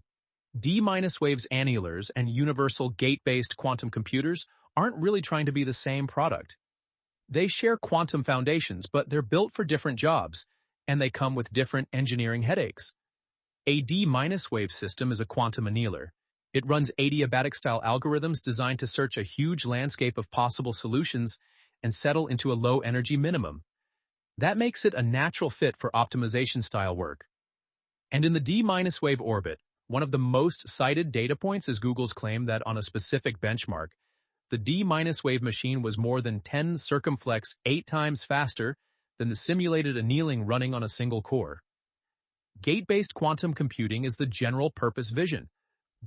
Speaker 1: D-Wave's annealers and universal gate-based quantum computers aren't really trying to be the same product. They share quantum foundations, but they're built for different jobs, and they come with different engineering headaches. A D-Wave system is a quantum annealer. It runs adiabatic-style algorithms designed to search a huge landscape of possible solutions and settle into a low-energy minimum. That makes it a natural fit for optimization-style work. And in the D-Wave orbit, one of the most cited data points is Google's claim that on a specific benchmark, the D-Wave machine was more than 10 circumflex 8 times faster than the simulated annealing running on a single core. Gate-based quantum computing is the general-purpose vision.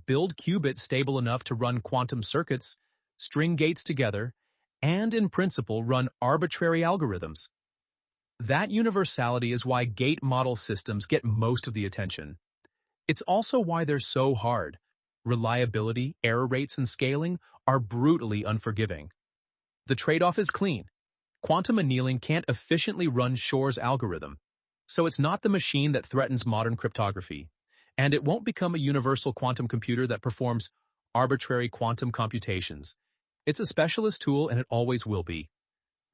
Speaker 1: Build qubits stable enough to run quantum circuits, string gates together, and in principle run arbitrary algorithms. That universality is why gate model systems get most of the attention. It's also why they're so hard. Reliability, error rates, and scaling are brutally unforgiving. The trade-off is clean. Quantum annealing can't efficiently run Shor's algorithm, so it's not the machine that threatens modern cryptography, and it won't become a universal quantum computer that performs arbitrary quantum computations. It's a specialist tool, and it always will be.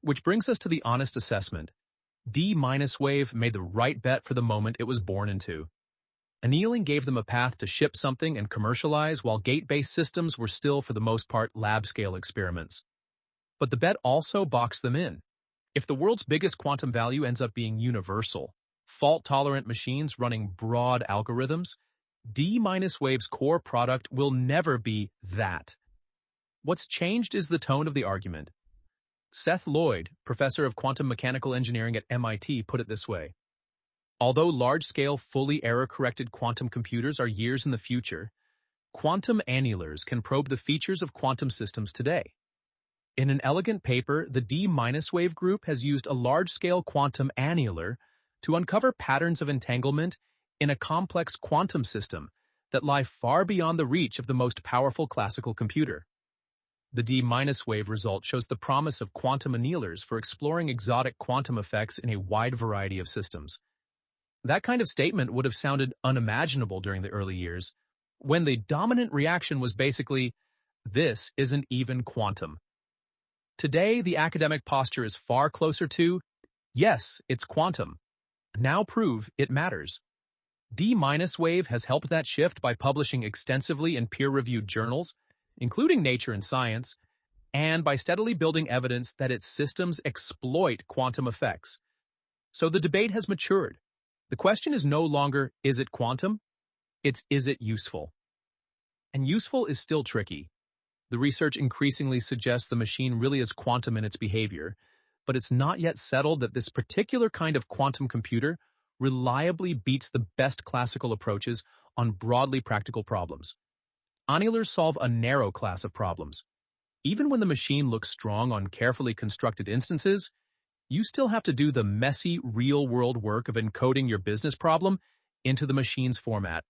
Speaker 1: Which brings us to the honest assessment. D-Wave made the right bet for the moment it was born into. Annealing gave them a path to ship something and commercialize, while gate-based systems were still, for the most part, lab-scale experiments. But the bet also boxed them in. If the world's biggest quantum value ends up being universal, fault-tolerant machines running broad algorithms, D-Wave's core product will never be that. What's changed is the tone of the argument. Seth Lloyd, professor of quantum mechanical engineering at MIT, put it this way. Although large-scale, fully error-corrected quantum computers are years in the future, quantum annealers can probe the features of quantum systems today. In an elegant paper, the D-Wave group has used a large-scale quantum annealer to uncover patterns of entanglement in a complex quantum system that lie far beyond the reach of the most powerful classical computer. The D-Wave result shows the promise of quantum annealers for exploring exotic quantum effects in a wide variety of systems. That kind of statement would have sounded unimaginable during the early years, when the dominant reaction was basically, this isn't even quantum. Today, the academic posture is far closer to, yes, it's quantum. Now prove it matters. D-Wave has helped that shift by publishing extensively in peer-reviewed journals, including Nature and Science, and by steadily building evidence that its systems exploit quantum effects. So the debate has matured. The question is no longer, is it quantum? It's, is it useful? And useful is still tricky. The research increasingly suggests the machine really is quantum in its behavior, but it's not yet settled that this particular kind of quantum computer reliably beats the best classical approaches on broadly practical problems. Annealers solve a narrow class of problems. Even when the machine looks strong on carefully constructed instances, you still have to do the messy, real-world work of encoding your business problem into the machine's format.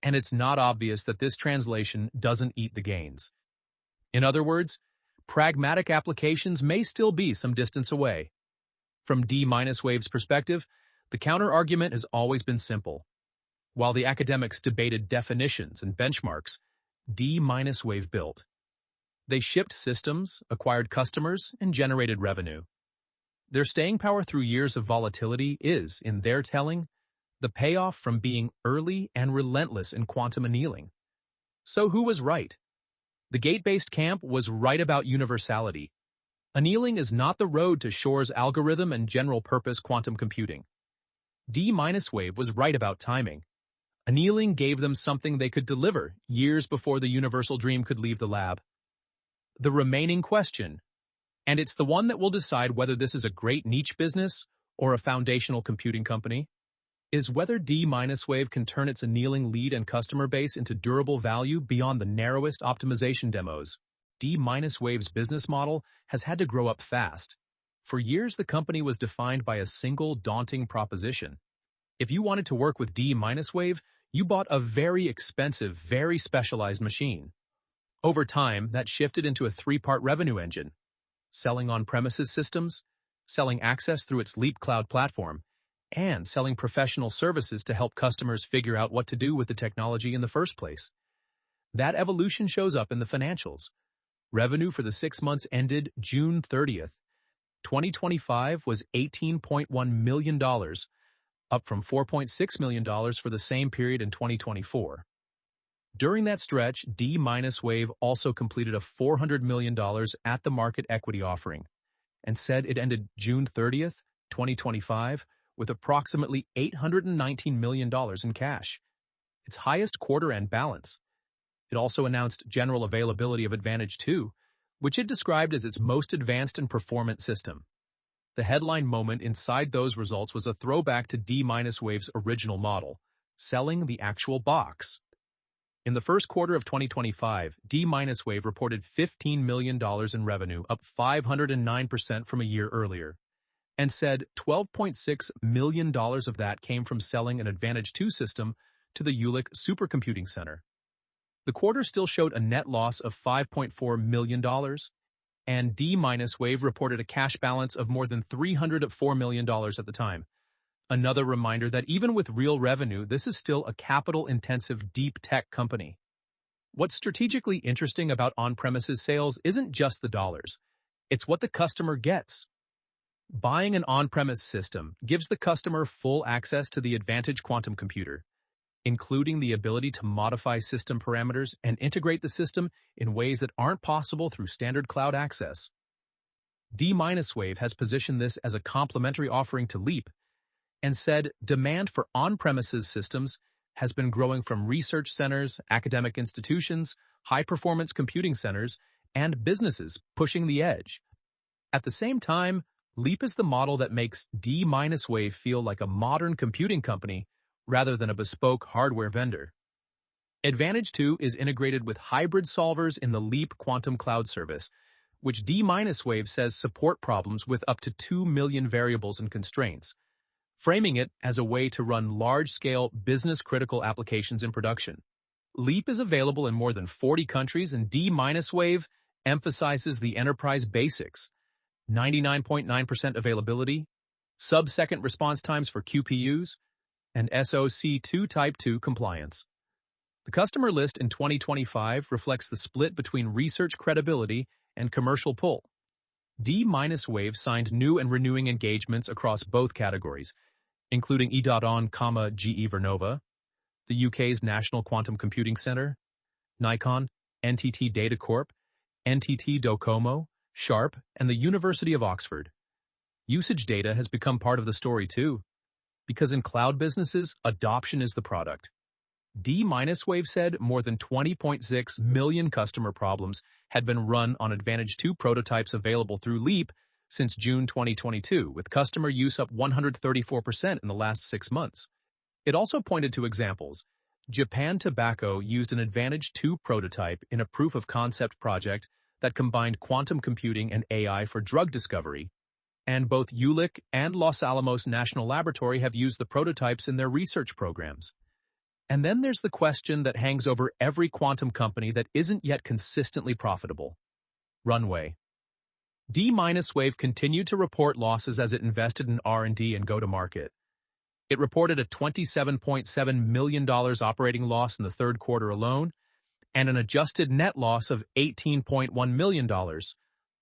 Speaker 1: And it's not obvious that this translation doesn't eat the gains. In other words, pragmatic applications may still be some distance away. From D-Wave's perspective, the counter-argument has always been simple. While the academics debated definitions and benchmarks, D-Wave built. They shipped systems, acquired customers, and generated revenue. Their staying power through years of volatility is, in their telling, the payoff from being early and relentless in quantum annealing. So who was right? The gate-based camp was right about universality. Annealing is not the road to Shor's algorithm and general-purpose quantum computing. D-Wave was right about timing. Annealing gave them something they could deliver years before the universal dream could leave the lab. The remaining question, and it's the one that will decide whether this is a great niche business or a foundational computing company, is whether D-Wave can turn its annealing lead and customer base into durable value beyond the narrowest optimization demos. D-Wave's business model has had to grow up fast. For years, the company was defined by a single daunting proposition. If you wanted to work with D-Wave, you bought a very expensive, very specialized machine. Over time, that shifted into a three-part revenue engine: selling on-premises systems, selling access through its Leap Cloud platform, and selling professional services to help customers figure out what to do with the technology in the first place. That evolution shows up in the financials. Revenue for the 6 months ended June 30th, 2025 was $18.1 million, up from $4.6 million for the same period in 2024. During that stretch, D-Wave also completed a $400 million at-the-market equity offering, and said it ended June 30th, 2025, with approximately $819 million in cash, its highest quarter-end balance. It also announced general availability of Advantage 2, which it described as its most advanced and performant system. The headline moment inside those results was a throwback to D-Wave's original model, selling the actual box. In the first quarter of 2025, D-Wave reported $15 million in revenue, up 509% from a year earlier. and said $12.6 million of that came from selling an Advantage 2 system to the Jülich Supercomputing Center. The quarter still showed a net loss of $5.4 million, and D-Wave reported a cash balance of more than $304 million at the time. Another reminder that even with real revenue, this is still a capital-intensive deep tech company. What's strategically interesting about on-premises sales isn't just the dollars. It's what the customer gets. Buying an on-premise system gives the customer full access to the Advantage quantum computer, including the ability to modify system parameters and integrate the system in ways that aren't possible through standard cloud access. D-Wave has positioned this as a complementary offering to Leap and said demand for on-premises systems has been growing from research centers, academic institutions, high-performance computing centers, and businesses pushing the edge. At the same time, Leap is the model that makes D-Wave feel like a modern computing company rather than a bespoke hardware vendor. Advantage 2 is integrated with hybrid solvers in the Leap Quantum Cloud Service, which D-Wave says support problems with up to 2 million variables and constraints, framing it as a way to run large-scale business-critical applications in production. Leap is available in more than 40 countries, and D-Wave emphasizes the enterprise basics: 99.9% availability, sub-second response times for QPUs, and SOC 2 Type 2 compliance. The customer list in 2025 reflects the split between research credibility and commercial pull. D-Wave signed new and renewing engagements across both categories, including E.ON, GE Vernova, the UK's National Quantum Computing Centre, Nikon, NTT Data Corp, NTT Docomo, Sharp, and the University of Oxford. Usage data has become part of the story too, because in cloud businesses, adoption is the product. D-Wave said more than 20.6 million customer problems had been run on Advantage 2 prototypes available through Leap since June 2022, with customer use up 134% in the last 6 months. It also pointed to examples. Japan Tobacco used an Advantage 2 prototype in a proof-of-concept project that combined quantum computing and AI for drug discovery, and both Jülich and Los Alamos National Laboratory have used the prototypes in their research programs. And then there's the question that hangs over every quantum company that isn't yet consistently profitable: runway. D-Wave continued to report losses as it invested in R&D and go-to-market. It reported a $27.7 million operating loss in the third quarter alone, and an adjusted net loss of $18.1 million,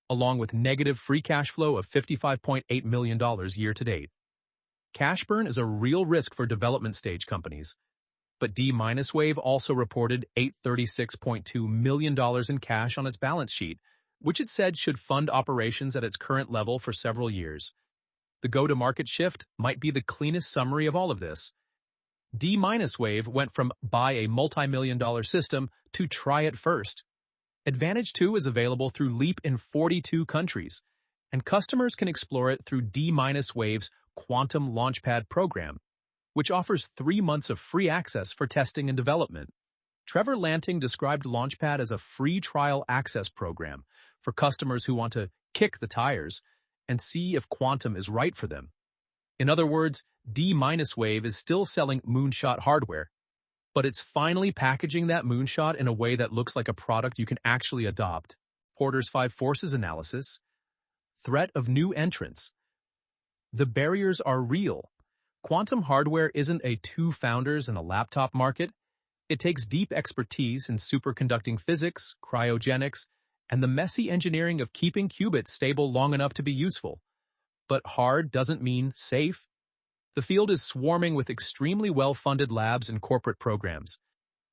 Speaker 1: along with negative free cash flow of $55.8 million year-to-date. Cash burn is a real risk for development stage companies, but D-Wave also reported $836.2 million in cash on its balance sheet, which it said should fund operations at its current level for several years. The go-to-market shift might be the cleanest summary of all of this. D-Wave went from buy a multi-million-dollar system to try it first. Advantage 2 is available through Leap in 42 countries, and customers can explore it through D-Wave's Quantum Launchpad program, which offers 3 months of free access for testing and development. Trevor Lanting described Launchpad as a free trial access program for customers who want to kick the tires and see if quantum is right for them. In other words, D-Wave is still selling moonshot hardware, but it's finally packaging that moonshot in a way that looks like a product you can actually adopt. Porter's 5 Forces analysis. Threat of new entrants. The barriers are real. Quantum hardware isn't a 2 founders and a laptop market. It takes deep expertise in superconducting physics, cryogenics, and the messy engineering of keeping qubits stable long enough to be useful. But hard doesn't mean safe. The field is swarming with extremely well-funded labs and corporate programs,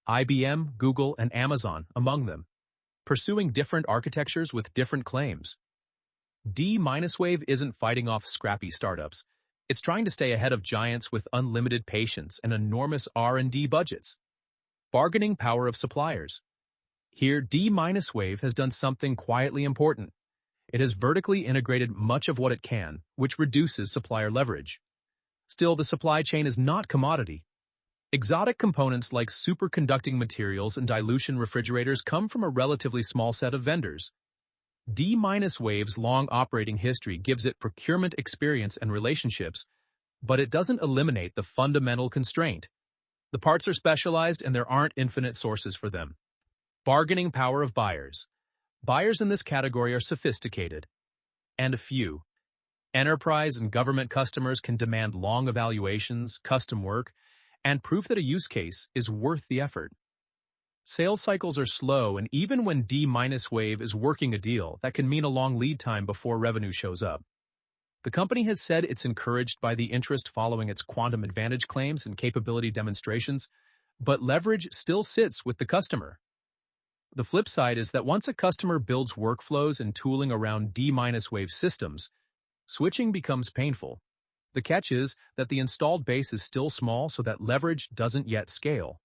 Speaker 1: IBM, Google, and Amazon among them, pursuing different architectures with different claims. D-Wave isn't fighting off scrappy startups. It's trying to stay ahead of giants with unlimited patience and enormous R&D budgets. Bargaining power of suppliers. Here, D-Wave has done something quietly important. It has vertically integrated much of what it can, which reduces supplier leverage. Still, the supply chain is not commodity. Exotic components like superconducting materials and dilution refrigerators come from a relatively small set of vendors. D-Wave's long operating history gives it procurement experience and relationships, but it doesn't eliminate the fundamental constraint. The parts are specialized and there aren't infinite sources for them. Bargaining power of buyers. Buyers in this category are sophisticated and few. Enterprise and government customers can demand long evaluations, custom work, and proof that a use case is worth the effort. Sales cycles are slow, and even when D-Wave is working a deal, that can mean a long lead time before revenue shows up. The company has said it's encouraged by the interest following its quantum advantage claims and capability demonstrations, but leverage still sits with the customer. The flip side is that once a customer builds workflows and tooling around D-Wave systems, switching becomes painful. The catch is that the installed base is still small, so that leverage doesn't yet scale.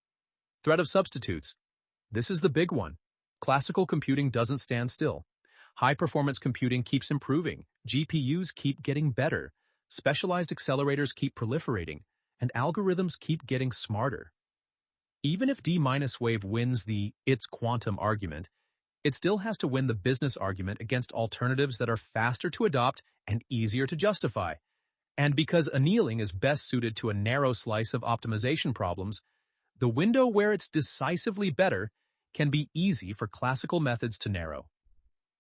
Speaker 1: Threat of substitutes. This is the big one. Classical computing doesn't stand still. High-performance computing keeps improving, GPUs keep getting better, specialized accelerators keep proliferating, and algorithms keep getting smarter. Even if D-Wave wins the "it's quantum" argument, it still has to win the business argument against alternatives that are faster to adopt and easier to justify. And because annealing is best suited to a narrow slice of optimization problems, the window where it's decisively better can be easy for classical methods to narrow.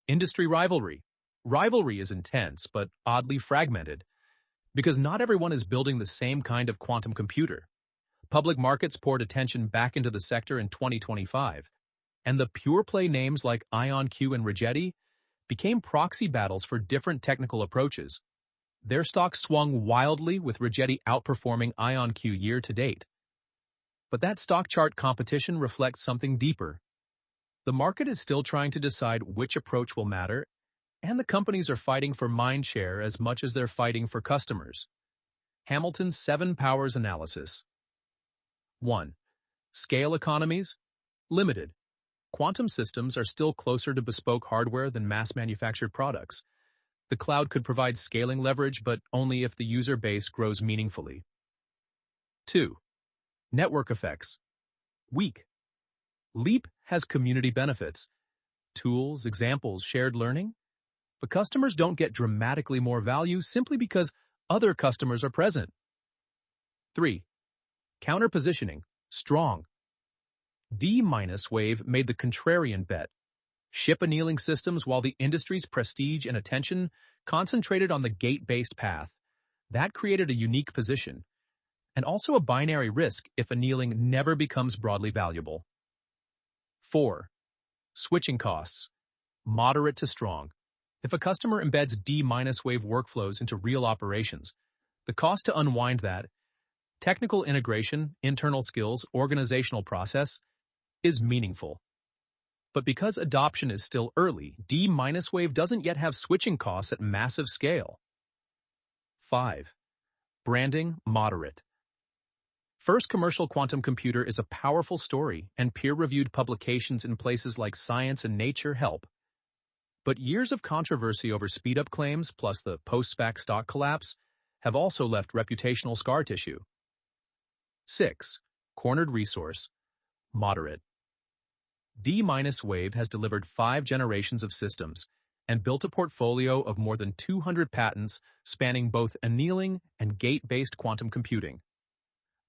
Speaker 1: Industry rivalry. Rivalry is intense, but oddly fragmented, because not everyone is building the same kind of quantum computer. Public markets poured attention back into the sector in 2025, and the pure-play names like IonQ and Rigetti became proxy battles for different technical approaches. Their stocks swung wildly, with Rigetti outperforming IonQ year to date. But that stock chart competition reflects something deeper. The market is still trying to decide which approach will matter, and the companies are fighting for mind share as much as they're fighting for customers. Hamilton's 7 Powers Analysis. 1. Scale economies? Limited. Quantum systems are still closer to bespoke hardware than mass-manufactured products. The cloud could provide scaling leverage, but only if the user base grows meaningfully. 2. Network effects. Weak. Leap has community benefits. Tools, examples, shared learning. But customers don't get dramatically more value simply because other customers are present. 3. Counter-positioning. Strong. D-Wave made the contrarian bet. Ship annealing systems while the industry's prestige and attention concentrated on the gate-based path. That created a unique position, and also a binary risk if annealing never becomes broadly valuable. 4. Switching costs. Moderate to strong. If a customer embeds D-Wave workflows into real operations, the cost to unwind that, technical integration, internal skills, organizational process, is meaningful. But because adoption is still early, D-Wave doesn't yet have switching costs at massive scale. 5. Branding moderate. First commercial quantum computer is a powerful story, and peer-reviewed publications in places like Science and Nature help. But years of controversy over speed-up claims, plus the post-SPAC stock collapse, have also left reputational scar tissue. 6. Cornered resource. Moderate. D-Wave has delivered 5 generations of systems and built a portfolio of more than 200 patents spanning both annealing and gate-based quantum computing.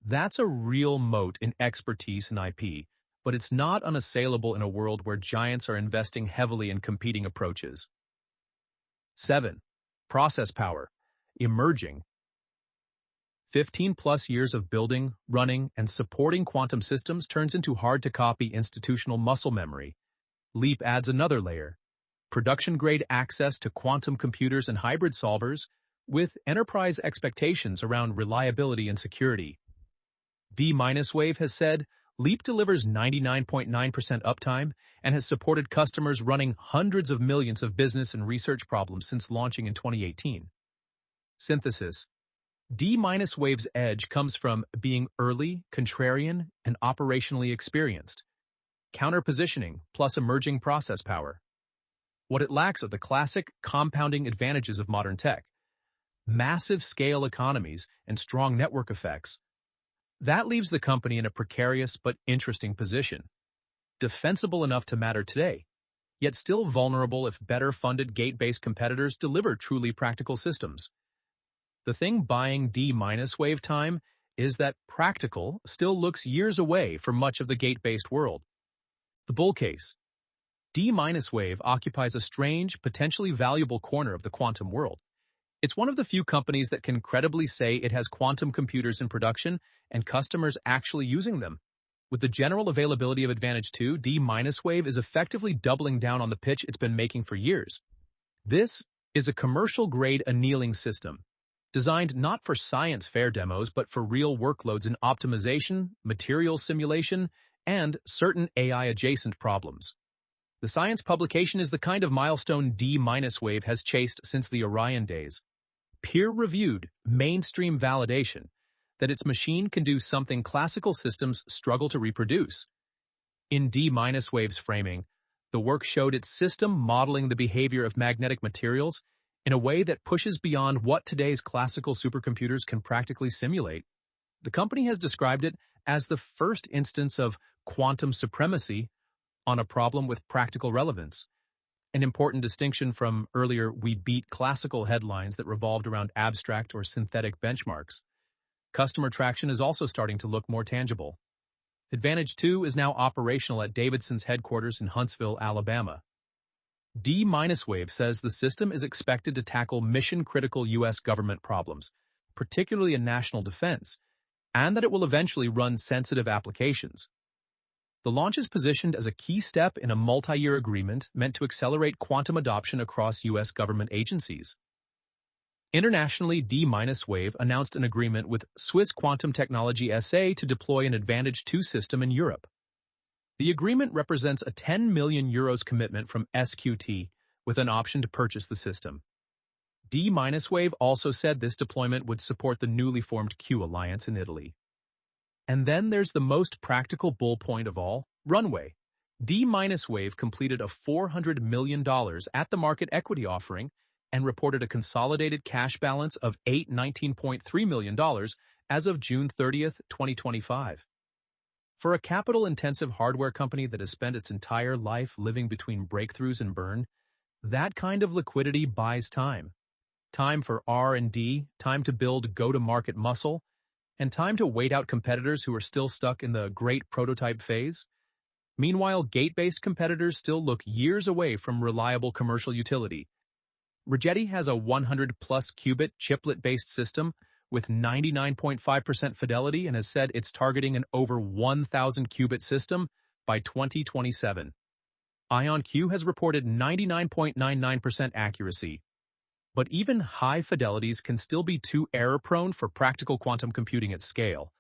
Speaker 1: That's a real moat in expertise and IP, but it's not unassailable in a world where giants are investing heavily in competing approaches. 7. Process power. Emerging. 15-plus years of building, running, and supporting quantum systems turns into hard-to-copy institutional muscle memory. Leap adds another layer. Production-grade access to quantum computers and hybrid solvers, with enterprise expectations around reliability and security. D-Wave has said, Leap delivers 99.9% uptime and has supported customers running hundreds of millions of business and research problems since launching in 2018. Synthesis. D-Wave's edge comes from being early, contrarian, and operationally experienced. Counter-positioning plus emerging process power. What it lacks are the classic compounding advantages of modern tech. Massive scale economies and strong network effects. That leaves the company in a precarious but interesting position. Defensible enough to matter today, yet still vulnerable if better-funded gate-based competitors deliver truly practical systems. The thing buying D-wave time is that practical still looks years away from much of the gate-based world. The bull case. D-wave occupies a strange, potentially valuable corner of the quantum world. It's one of the few companies that can credibly say it has quantum computers in production and customers actually using them. With the general availability of Advantage 2, D-wave is effectively doubling down on the pitch it's been making for years. This is a commercial-grade annealing system, designed not for science fair demos but for real workloads in optimization, materials simulation, and certain AI-adjacent problems. The science publication is the kind of milestone D-wave has chased since the Orion days. Peer-reviewed, mainstream validation that its machine can do something classical systems struggle to reproduce. In D-wave's framing, the work showed its system modeling the behavior of magnetic materials in a way that pushes beyond what today's classical supercomputers can practically simulate. The company has described it as the first instance of quantum supremacy on a problem with practical relevance, an important distinction from earlier "we beat classical" headlines that revolved around abstract or synthetic benchmarks. Customer traction is also starting to look more tangible. Advantage 2 is now operational at Davidson's headquarters in Huntsville, Alabama. D-wave says the system is expected to tackle mission-critical U.S. government problems, particularly in national defense, and that it will eventually run sensitive applications. The launch is positioned as a key step in a multi-year agreement meant to accelerate quantum adoption across U.S. government agencies. Internationally, D-wave announced an agreement with Swiss Quantum Technology SA to deploy an Advantage 2 system in Europe. The agreement represents a €10 million commitment from SQT, with an option to purchase the system. D-wave also said this deployment would support the newly formed Q Alliance in Italy. And then there's the most practical bull point of all, Runway. D-wave completed a $400 million at-the-market equity offering and reported a consolidated cash balance of $19.3 million as of June 30, 2025. For a capital-intensive hardware company that has spent its entire life living between breakthroughs and burn, that kind of liquidity buys time. Time for R&D, time to build go-to-market muscle, and time to wait out competitors who are still stuck in the great prototype phase. Meanwhile, gate-based competitors still look years away from reliable commercial utility. Rigetti has a 100-plus qubit chiplet-based system with 99.5% fidelity and has said it's targeting an over 1,000 qubit system by 2027. IonQ has reported 99.99% accuracy. But even high fidelities can still be too error-prone for practical quantum computing at scale,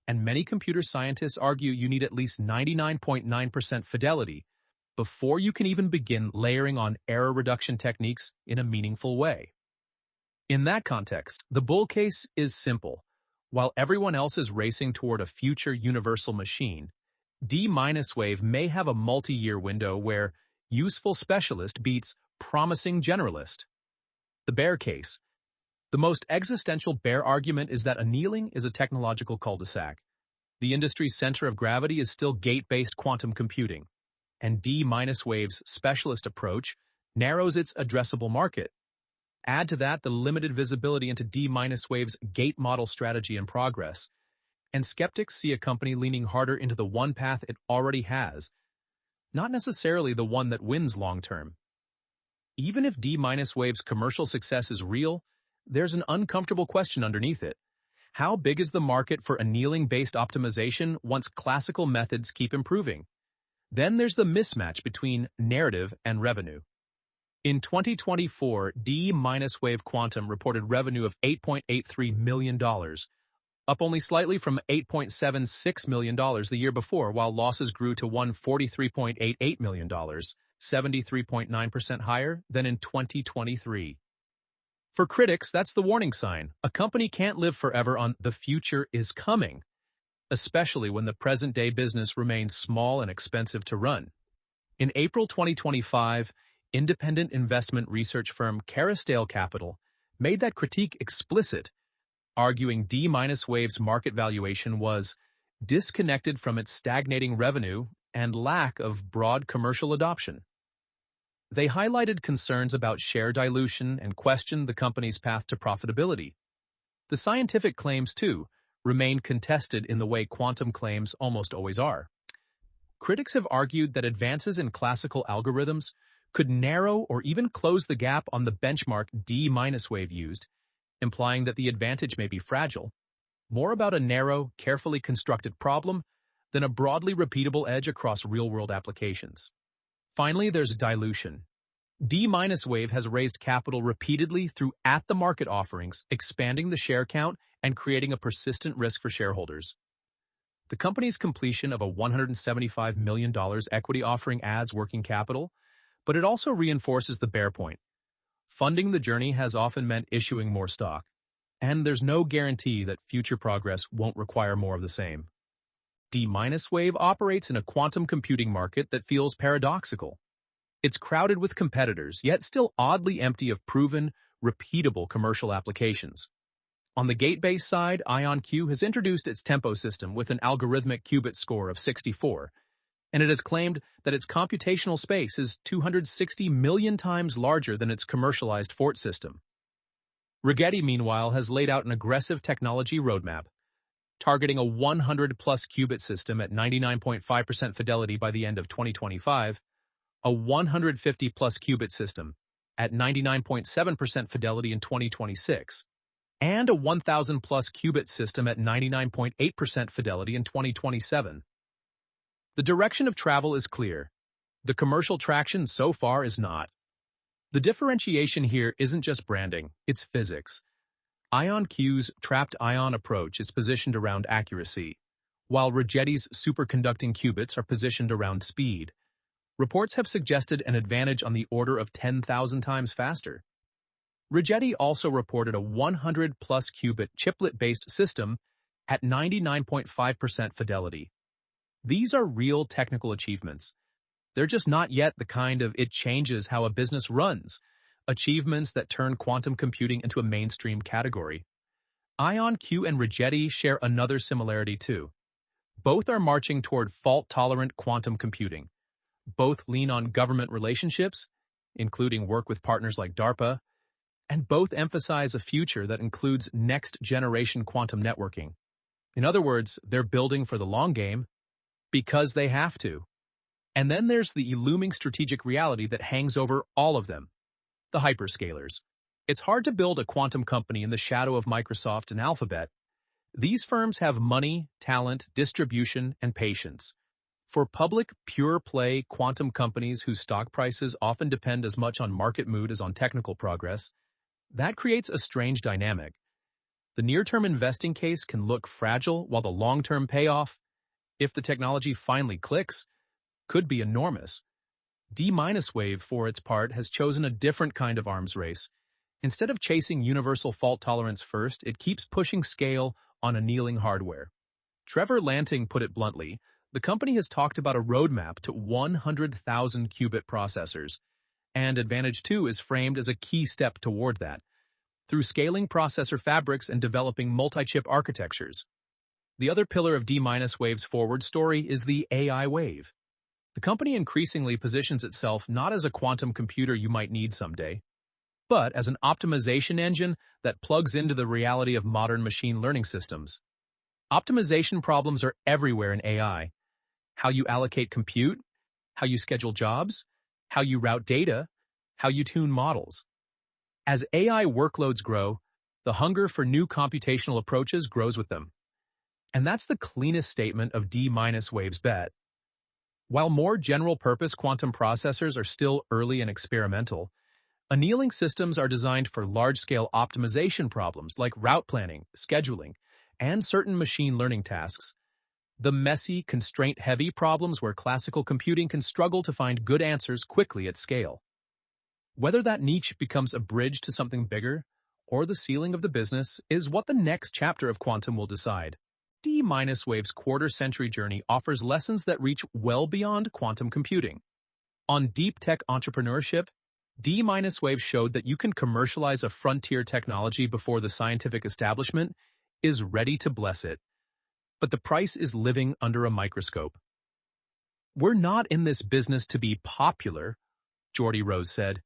Speaker 1: and many computer scientists argue you need at least 99.9% fidelity before you can even begin layering on error reduction techniques in a meaningful way. In that context, the bull case is simple. While everyone else is racing toward a future universal machine, D-wave may have a multi-year window where useful specialist beats promising generalist. The bear case. The most existential bear argument is that annealing is a technological cul-de-sac. The industry's center of gravity is still gate-based quantum computing, and D-wave's specialist approach narrows its addressable market. Add to that the limited visibility into D-wave's gate model strategy and progress, and skeptics see a company leaning harder into the one path it already has, not necessarily the one that wins long-term. Even if D-wave's commercial success is real, there's an uncomfortable question underneath it. How big is the market for annealing-based optimization once classical methods keep improving? Then there's the mismatch between narrative and revenue. In 2024, D-wave Quantum reported revenue of $8.83 million, up only slightly from $8.76 million the year before, while losses grew to $143.88 million. 73.9% higher than in 2023. For critics, that's the warning sign. A company can't live forever on "the future is coming," especially when the present-day business remains small and expensive to run. In April 2025, independent investment research firm Caristale Capital made that critique explicit, arguing D-wave's market valuation was disconnected from its stagnating revenue and lack of broad commercial adoption. They highlighted concerns about share dilution and questioned the company's path to profitability. The scientific claims, too, remain contested in the way quantum claims almost always are. Critics have argued that advances in classical algorithms could narrow or even close the gap on the benchmark D-wave used, implying that the advantage may be fragile, more about a narrow, carefully constructed problem than a broadly repeatable edge across real-world applications. Finally, there's dilution. D-wave has raised capital repeatedly through at-the-market offerings, expanding the share count and creating a persistent risk for shareholders. The company's completion of a $175 million equity offering adds working capital, but it also reinforces the bear point. Funding the journey has often meant issuing more stock, and there's no guarantee that future progress won't require more of the same. D-wave operates in a quantum computing market that feels paradoxical. It's crowded with competitors, yet still oddly empty of proven, repeatable commercial applications. On the gate-based side, IonQ has introduced its tempo system with an algorithmic qubit score of 64, and it has claimed that its computational space is 260 million times larger than its commercialized Fort system. Rigetti, meanwhile, has laid out an aggressive technology roadmap, targeting a 100-plus qubit system at 99.5% fidelity by the end of 2025, a 150-plus qubit system at 99.7% fidelity in 2026, and a 1,000-plus qubit system at 99.8% fidelity in 2027. The direction of travel is clear. The commercial traction so far is not. The differentiation here isn't just branding, it's physics. IonQ's trapped ion approach is positioned around accuracy, while Rigetti's superconducting qubits are positioned around speed. Reports have suggested an advantage on the order of 10,000 times faster. Rigetti also reported a 100-plus qubit chiplet-based system at 99.5% fidelity. These are real technical achievements. They're just not yet the kind of it changes how a business runs, achievements that turn quantum computing into a mainstream category. IonQ and Rigetti share another similarity too. Both are marching toward fault-tolerant quantum computing. Both lean on government relationships, including work with partners like DARPA, and both emphasize a future that includes next-generation quantum networking. In other words, they're building for the long game because they have to. And then there's the looming strategic reality that hangs over all of them, the hyperscalers. It's hard to build a quantum company in the shadow of Microsoft and Alphabet. These firms have money, talent, distribution, and patience. For public, pure-play quantum companies whose stock prices often depend as much on market mood as on technical progress, that creates a strange dynamic. The near-term investing case can look fragile, while the long-term payoff, if the technology finally clicks, could be enormous. D-wave, for its part, has chosen a different kind of arms race. Instead of chasing universal fault tolerance first, it keeps pushing scale on annealing hardware. Trevor Lanting put it bluntly, the company has talked about a roadmap to 100,000 qubit processors, and Advantage 2 is framed as a key step toward that, through scaling processor fabrics and developing multi-chip architectures. The other pillar of D-wave's forward story is the AI wave. The company increasingly positions itself not as a quantum computer you might need someday, but as an optimization engine that plugs into the reality of modern machine learning systems. Optimization problems are everywhere in AI. How you allocate compute, how you schedule jobs, how you route data, how you tune models. As AI workloads grow, the hunger for new computational approaches grows with them. And that's the cleanest statement of D-wave's bet. While more general-purpose quantum processors are still early and experimental, annealing systems are designed for large-scale optimization problems like route planning, scheduling, and certain machine learning tasks. The messy, constraint-heavy problems where classical computing can struggle to find good answers quickly at scale. Whether that niche becomes a bridge to something bigger or the ceiling of the business is what the next chapter of quantum will decide. D-wave's quarter-century journey offers lessons that reach well beyond quantum computing. On deep tech entrepreneurship, D-wave showed that you can commercialize a frontier technology before the scientific establishment is ready to bless it. But the price is living under a microscope. We're not in this business to be popular. Geordie Rose said.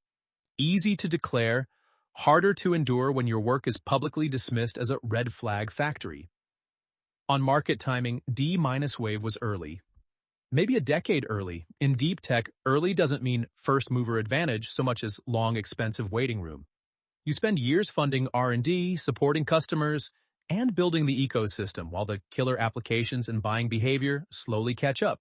Speaker 1: Easy to declare, harder to endure when your work is publicly dismissed as a red flag factory. On market timing, D-wave was early. Maybe a decade early. In deep tech, early doesn't mean first mover advantage so much as long, expensive waiting room. You spend years funding R&D, supporting customers, and building the ecosystem while the killer applications and buying behavior slowly catch up.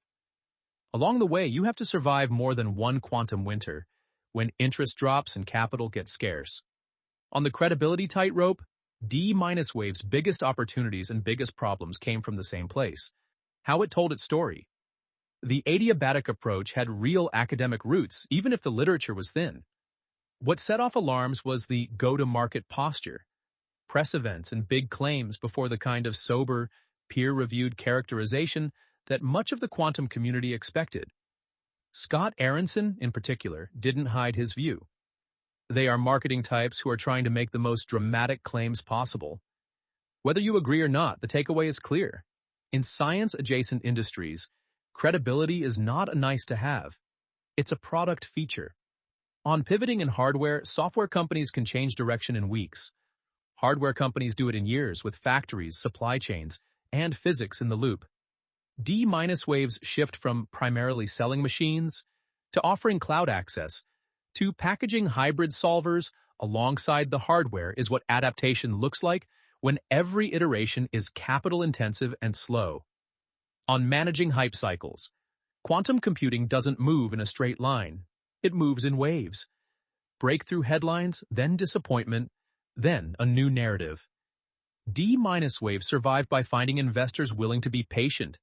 Speaker 1: Along the way, you have to survive more than one quantum winter, when interest drops and capital gets scarce. On the credibility tightrope, D-wave's biggest opportunities and biggest problems came from the same place: how it told its story. The adiabatic approach had real academic roots, even if the literature was thin. What set off alarms was the go-to-market posture, press events and big claims before the kind of sober, peer-reviewed characterization that much of the quantum community expected. Scott Aronson, in particular, didn't hide his view. They are marketing types who are trying to make the most dramatic claims possible. Whether you agree or not, the takeaway is clear. In science-adjacent industries, credibility is not a nice-to-have. It's a product feature. On pivoting in hardware, software companies can change direction in weeks. Hardware companies do it in years with factories, supply chains, and physics in the loop. D-waves shift from primarily selling machines to offering cloud access to packaging hybrid solvers alongside the hardware is what adaptation looks like when every iteration is capital-intensive and slow. On managing hype cycles, quantum computing doesn't move in a straight line. It moves in waves. Breakthrough headlines, then disappointment, then a new narrative. D-wave survived by finding investors willing to be patient,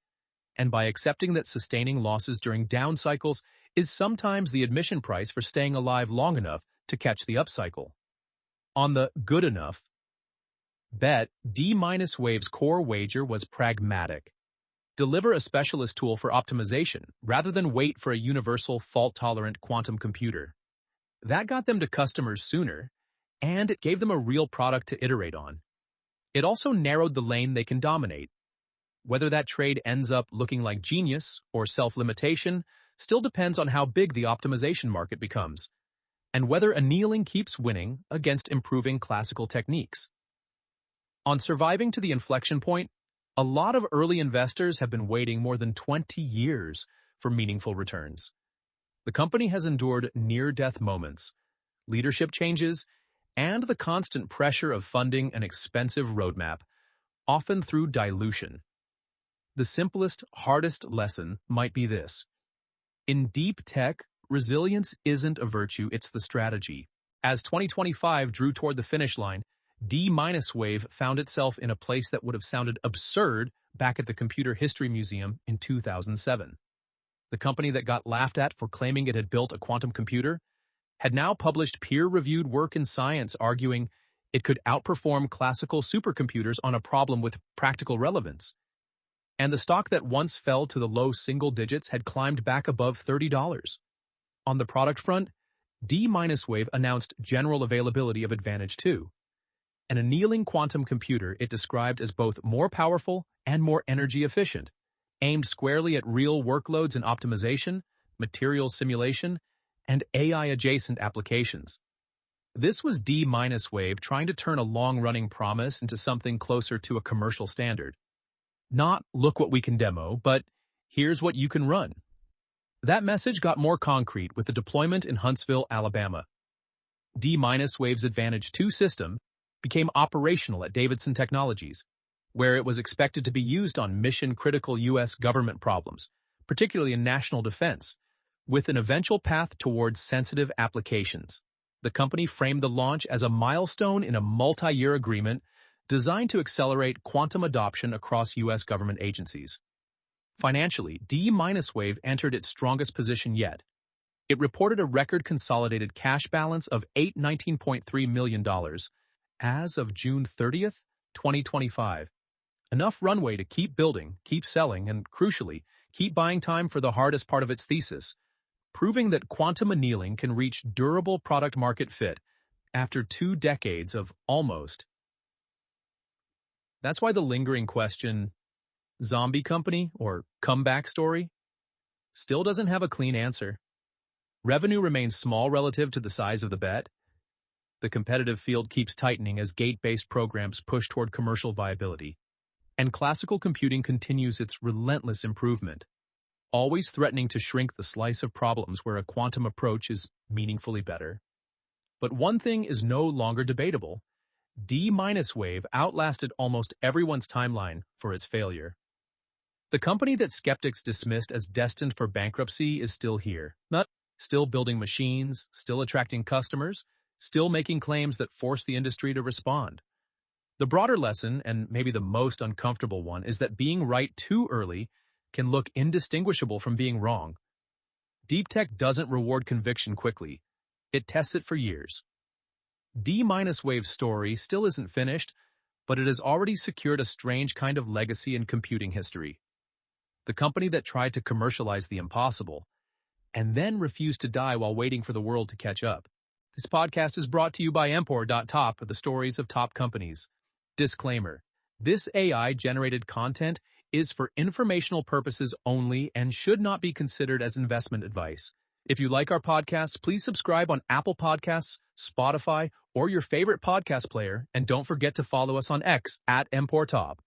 Speaker 1: and by accepting that sustaining losses during down cycles is sometimes the admission price for staying alive long enough to catch the upcycle. On the good enough bet, D-wave's core wager was pragmatic. Deliver a specialist tool for optimization, rather than wait for a universal, fault-tolerant quantum computer. That got them to customers sooner, and it gave them a real product to iterate on. It also narrowed the lane they can dominate. Whether that trade ends up looking like genius or self-limitation still depends on how big the optimization market becomes, and whether annealing keeps winning against improving classical techniques. On surviving to the inflection point, a lot of early investors have been waiting more than 20 years for meaningful returns. The company has endured near-death moments, leadership changes, and the constant pressure of funding an expensive roadmap, often through dilution. The simplest, hardest lesson might be this: in deep tech, resilience isn't a virtue, it's the strategy. As 2025 drew toward the finish line, D-wave found itself in a place that would have sounded absurd back at the Computer History Museum in 2007. The company that got laughed at for claiming it had built a quantum computer had now published peer-reviewed work in Science arguing it could outperform classical supercomputers on a problem with practical relevance. And the stock that once fell to the low single digits had climbed back above $30. On the product front, D-wave announced general availability of Advantage 2, an annealing quantum computer it described as both more powerful and more energy efficient, aimed squarely at real workloads in optimization, materials simulation, and AI-adjacent applications. This was D-wave trying to turn a long-running promise into something closer to a commercial standard. Not, look what we can demo, but here's what you can run. That message got more concrete with the deployment in Huntsville, Alabama. D-wave's Advantage 2 system became operational at Davidson Technologies, where it was expected to be used on mission-critical U.S. government problems, particularly in national defense, with an eventual path towards sensitive applications. The company framed the launch as a milestone in a multi-year agreement designed to accelerate quantum adoption across U.S. government agencies. Financially, D-wave entered its strongest position yet. It reported a record consolidated cash balance of $19.3 million as of June 30th, 2025. Enough runway to keep building, keep selling, and, crucially, keep buying time for the hardest part of its thesis, proving that quantum annealing can reach durable product-market fit after 2 decades of almost. That's why the lingering question, zombie company or comeback story, still doesn't have a clean answer. Revenue remains small relative to the size of the bet. The competitive field keeps tightening as gate-based programs push toward commercial viability. And classical computing continues its relentless improvement, always threatening to shrink the slice of problems where a quantum approach is meaningfully better. But one thing is no longer debatable. D-wave outlasted almost everyone's timeline for its failure. The company that skeptics dismissed as destined for bankruptcy is still here, still building machines, still attracting customers, still making claims that force the industry to respond. The broader lesson, and maybe the most uncomfortable one, is that being right too early can look indistinguishable from being wrong. Deep tech doesn't reward conviction quickly. It tests it for years. D-wave's story still isn't finished, but it has already secured a strange kind of legacy in computing history. The company that tried to commercialize the impossible, and then refused to die while waiting for the world to catch up. This podcast is brought to you by Empor.top, the stories of top companies. Disclaimer: this AI-generated content is for informational purposes only and should not be considered as investment advice. If you like our podcasts, please subscribe on Apple Podcasts, Spotify, or your favorite podcast player, and don't forget to follow us on X @Empor.top.